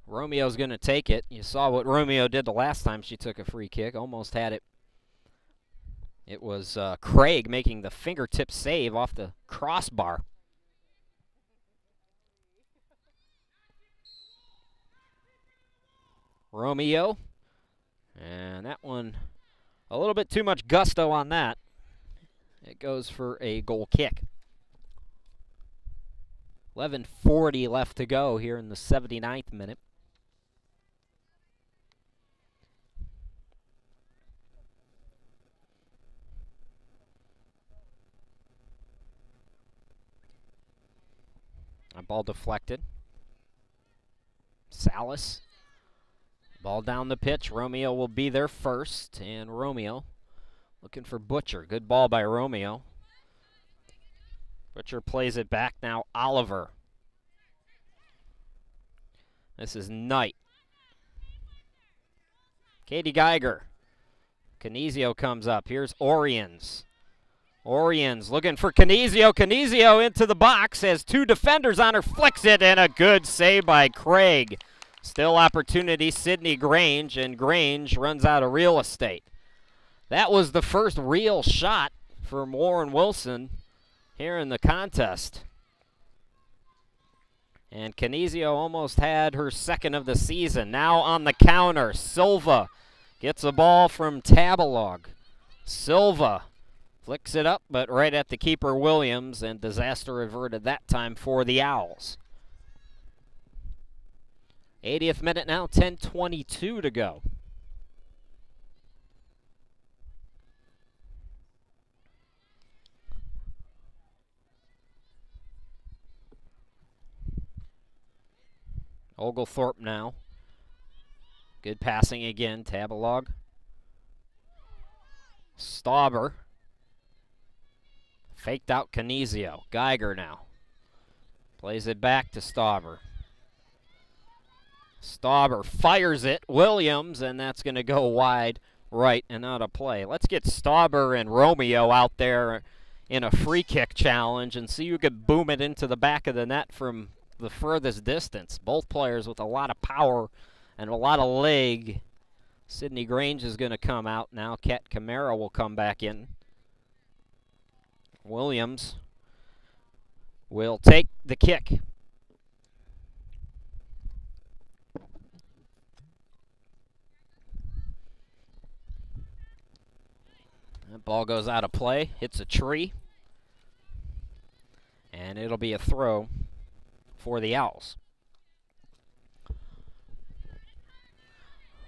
Romeo's going to take it. You saw what Romeo did the last time she took a free kick. Almost had it. It was Craig making the fingertip save off the crossbar. Romeo. And that one, a little bit too much gusto on that. It goes for a goal kick. 11:40 left to go here in the 79th minute. A ball deflected. Salas. Ball down the pitch. Romeo will be there first. And Romeo looking for Butcher. Good ball by Romeo. Butcher plays it back now. Oliver. This is Knight. Katie Geiger. Canizio comes up. Here's Oriens. Oriens looking for Canizio. Canizio into the box. Has 2 defenders on her. Flicks it, and a good save by Craig. Still opportunity, Sydney Grange, and Grange runs out of real estate. That was the first real shot for Warren Wilson here in the contest. And Canizio almost had her second of the season. Now on the counter, Silva gets a ball from Tabalog. Silva flicks it up, but right at the keeper Williams, and disaster averted that time for the Owls. 80th minute now, 10:22 to go. Oglethorpe now. Good passing again, Tabalog. Stauber. Faked out Canizio. Geiger now. Plays it back to Stauber. Stauber fires it. Williams, and that's going to go wide right and out of play. Let's get Stauber and Romeo out there in a free kick challenge and see who can boom it into the back of the net from the furthest distance. Both players with a lot of power and a lot of leg. Sydney Grange is going to come out now. Kat Camara will come back in. Williams will take the kick. That ball goes out of play, hits a tree, and it'll be a throw for the Owls.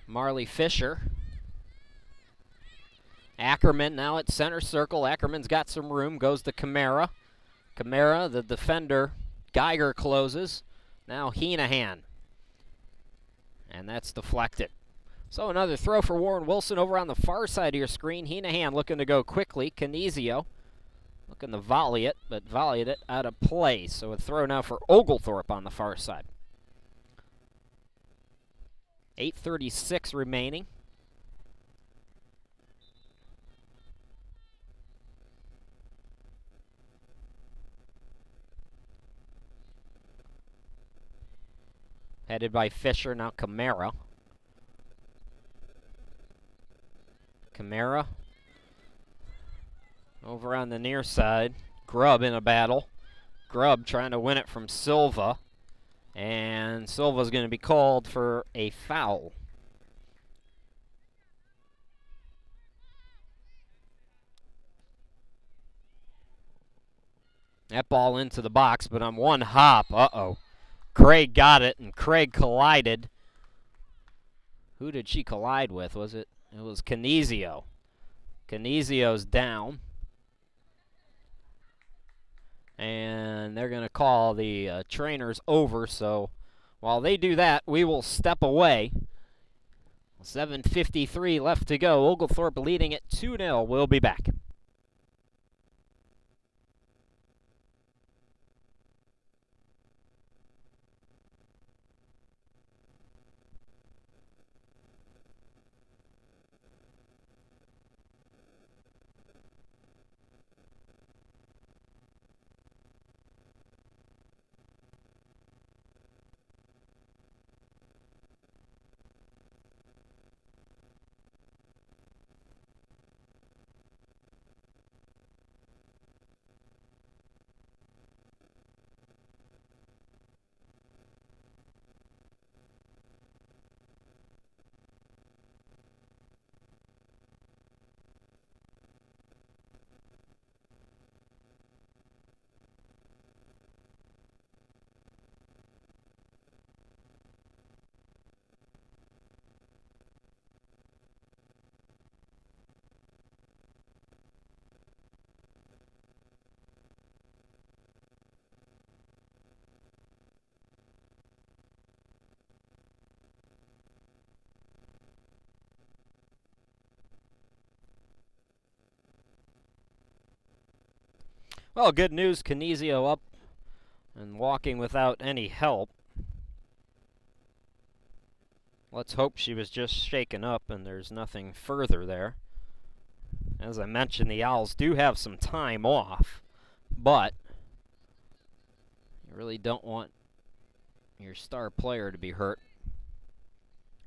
Marley Fisher. Ackerman now at center circle. Ackerman's got some room, goes to Camara. Camara, the defender. Geiger closes. Now Heenahan. And that's deflected. So another throw for Warren Wilson over on the far side of your screen. Heenahan looking to go quickly. Canizio looking to volley it, but volleyed it out of play. So a throw now for Oglethorpe on the far side. 8:36 remaining. Headed by Fisher, now Camara. Camara over on the near side. Grubb in a battle. Grubb trying to win it from Silva. And Silva's going to be called for a foul. That ball into the box, but on one hop, uh-oh. Craig got it, and Craig collided. Who did she collide with? Was it? It was Canizio. Canizio's down. And they're going to call the trainers over, so while they do that, we will step away 7:53 left to go. Oglethorpe leading it 2-0. We'll be back. Well, good news, Canizio up and walking without any help. Let's hope she was just shaken up and there's nothing further there. As I mentioned, the Owls do have some time off, but you really don't want your star player to be hurt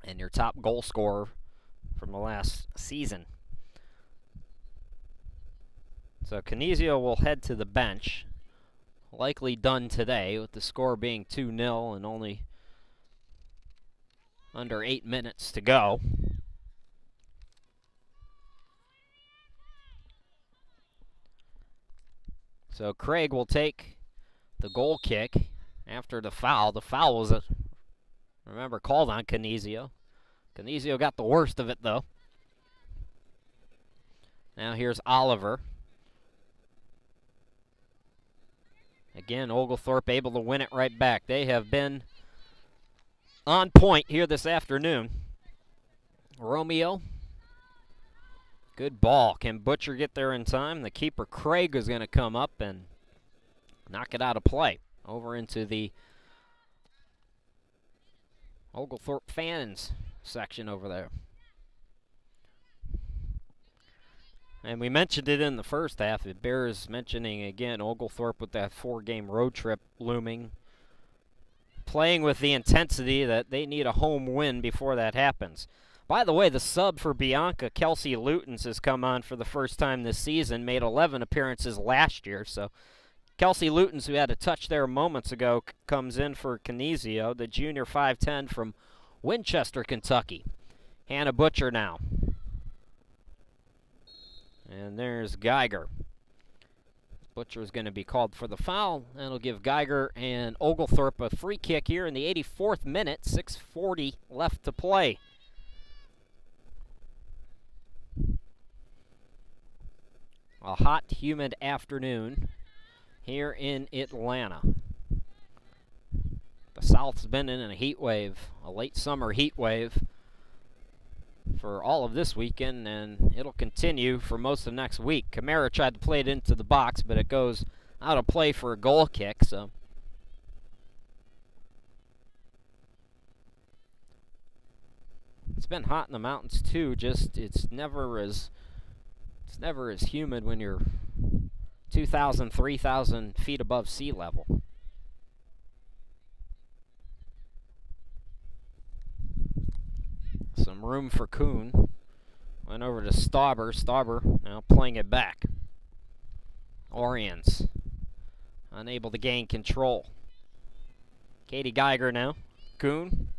and your top goal scorer from the last season. So Canizio will head to the bench, likely done today with the score being 2-0 and only under 8 minutes to go. So Craig will take the goal kick after the foul. The foul was, remember, called on Canizio. Canizio got the worst of it, though. Now here's Oliver. Again, Oglethorpe able to win it right back. They have been on point here this afternoon. Romeo. Good ball. Can Butcher get there in time? The keeper, Craig, is going to come up and knock it out of play. Over into the Oglethorpe fans section over there. And we mentioned it in the first half. It bears mentioning again, Oglethorpe with that 4-game road trip looming. Playing with the intensity that they need a home win before that happens. By the way, the sub for Bianca, Kelsey Lutens, has come on for the first time this season. Made 11 appearances last year. So Kelsey Lutens, who had a touch there moments ago, comes in for Canizio, the junior 5'10" from Winchester, Kentucky. Hannah Butcher now. And there's Geiger. Butcher is going to be called for the foul. That'll give Geiger and Oglethorpe a free kick here in the 84th minute. 6:40 left to play. A hot, humid afternoon here in Atlanta. The South's been in a heat wave, a late summer heat wave, for all of this weekend, and it'll continue for most of next week. Camara tried to play it into the box, but it goes out of play for a goal kick, so it's been hot in the mountains too. Just it's never as humid when you're 2,000, 3,000 feet above sea level. Some room for Kuhn. Went over to Stauber. Stauber now playing it back. Oriens unable to gain control. Katie Geiger now. Kuhn.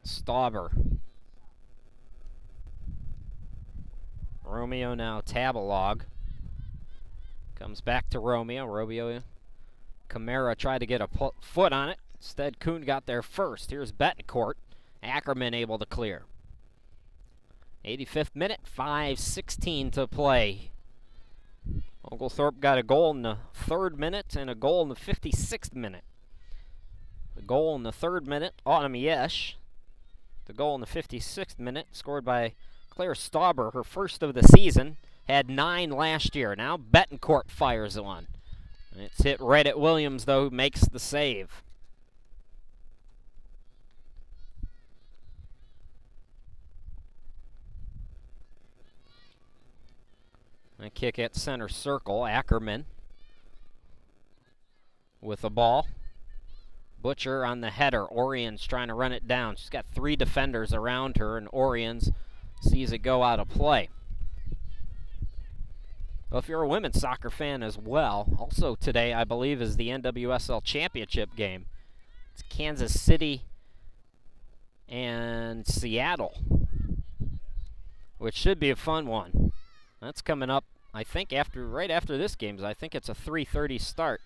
Stauber. Romeo now Tabalog. Comes back to Romeo. Romeo. Camara tried to get a foot on it. Instead, Kuhn got there first. Here's Betancourt. Ackerman able to clear. 85th minute, 5:16 to play. Oglethorpe got a goal in the 3rd minute and a goal in the 56th minute. The goal in the 3rd minute, Autumn Yesh. The goal in the 56th minute, scored by Claire Stauber, her first of the season. Had 9 last year. Now Betancourt fires one. And it's hit right at Williams, though, who makes the save. A kick at center circle. Ackerman with the ball. Butcher on the header. Oriens trying to run it down. She's got 3 defenders around her, and Oriens sees it go out of play. Well, if you're a women's soccer fan as well, also today, I believe, is the NWSL Championship game. It's Kansas City and Seattle, which should be a fun one. That's coming up, I think, right after this game. I think it's a 3:30 start.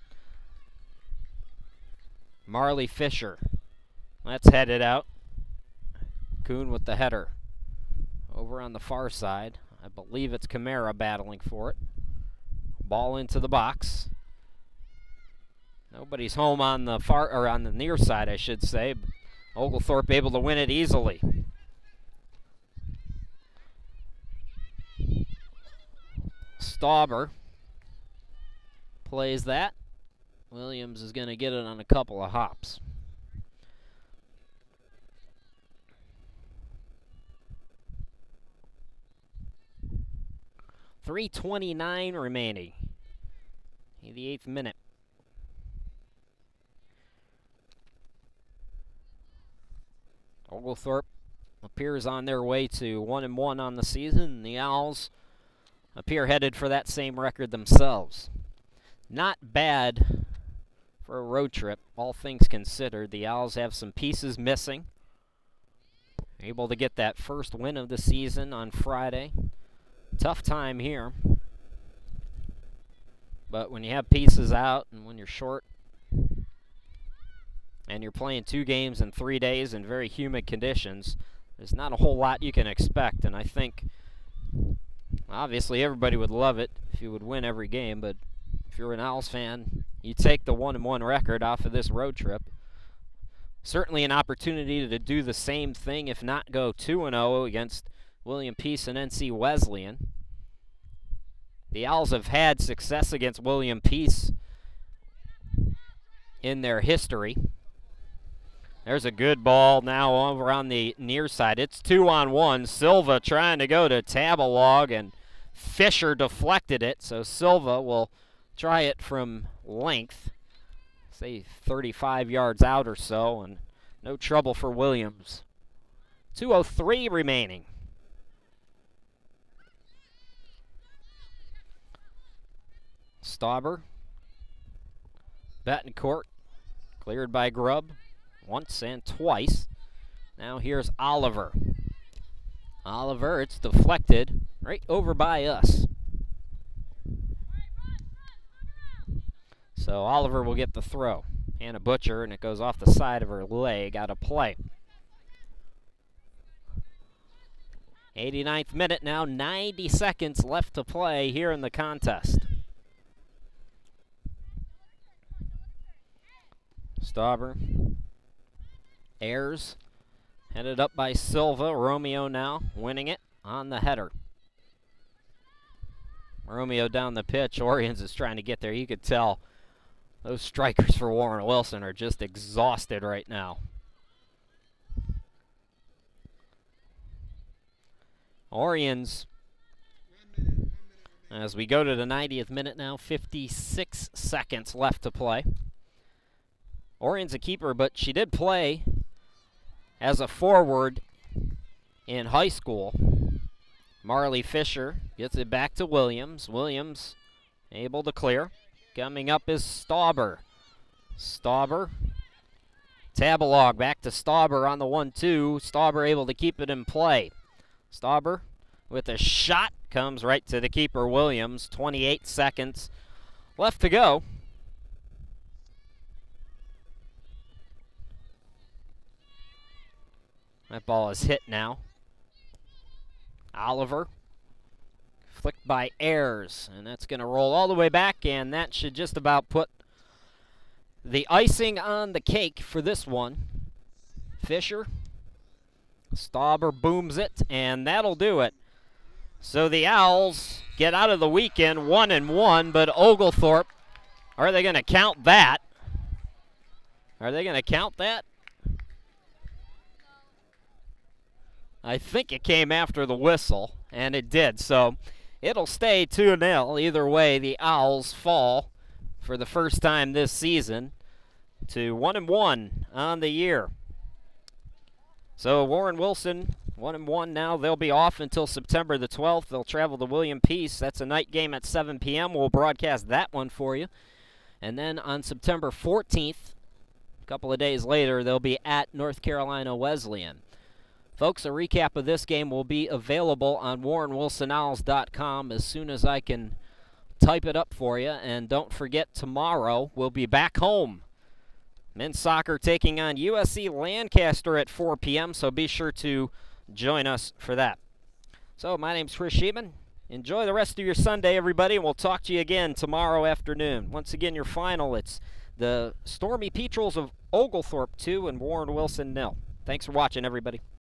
Marley Fisher. Let's head it out. Kuhn with the header. Over on the far side. I believe it's Camara battling for it. Ball into the box. Nobody's home on the far, or on the near side, I should say. Oglethorpe able to win it easily. Stauber plays that. Williams is going to get it on a couple of hops. .329 remaining in the 8th minute. Oglethorpe appears on their way to 1-1 on the season. The Owls appear headed for that same record themselves. Not bad for a road trip, all things considered. The Owls have some pieces missing. Able to get that first win of the season on Friday. Tough time here. But when you have pieces out and when you're short and you're playing 2 games in 3 days in very humid conditions, there's not a whole lot you can expect. And I think, obviously, everybody would love it if you would win every game, but if you're an Owls fan, you take the 1-1 record off of this road trip. Certainly an opportunity to do the same thing, if not go 2-0 against William Peace and NC Wesleyan. The Owls have had success against William Peace in their history. There's a good ball now over on the near side. It's 2-on-1. Silva trying to go to Tabalog, and Fisher deflected it, so Silva will try it from length, say 35 yards out or so, and no trouble for Williams. 2:03 remaining. Stauber. Betancourt. Cleared by Grubb once and twice. Now here's Oliver. Oliver, it's deflected right over by us. So Oliver will get the throw. Hannah Butcher, and it goes off the side of her leg, out of play. 89th minute now, 90 seconds left to play here in the contest. Stauber. Ayers, headed up by Silva. Romeo now winning it on the header. Romeo down the pitch. Oriens is trying to get there. You could tell those strikers for Warren Wilson are just exhausted right now. Oriens, as we go to the 90th minute now, 56 seconds left to play. Oriens a keeper, but she did play as a forward in high school. Marley Fisher gets it back to Williams. Williams able to clear. Coming up is Stauber. Stauber. Tabalog back to Stauber on the 1-2. Stauber able to keep it in play. Stauber with a shot comes right to the keeper, Williams. 28 seconds left to go. That ball is hit now. Oliver. Flicked by Ayers, and that's going to roll all the way back, and that should just about put the icing on the cake for this one, Fisher. Stauber booms it, and that'll do it. So the Owls get out of the weekend 1-1, but Oglethorpe, are they going to count that? Are they going to count that? I think it came after the whistle, and it did. So it'll stay 2-0. Either way, the Owls fall for the first time this season to 1-1 on the year. So Warren Wilson, 1-1 now. They'll be off until September the 12th. They'll travel to William Peace. That's a night game at 7 p.m. We'll broadcast that one for you. And then on September 14th, a couple of days later, they'll be at North Carolina Wesleyan. Folks, a recap of this game will be available on WarrenWilsonOwls.com as soon as I can type it up for you. And don't forget, tomorrow we'll be back home. Men's soccer taking on USC Lancaster at 4 p.m., so be sure to join us for that. So my name's Chris Sheeman. Enjoy the rest of your Sunday, everybody, and we'll talk to you again tomorrow afternoon. Once again, your final, it's the Stormy Petrels of Oglethorpe 2 and Warren Wilson 0. Thanks for watching, everybody.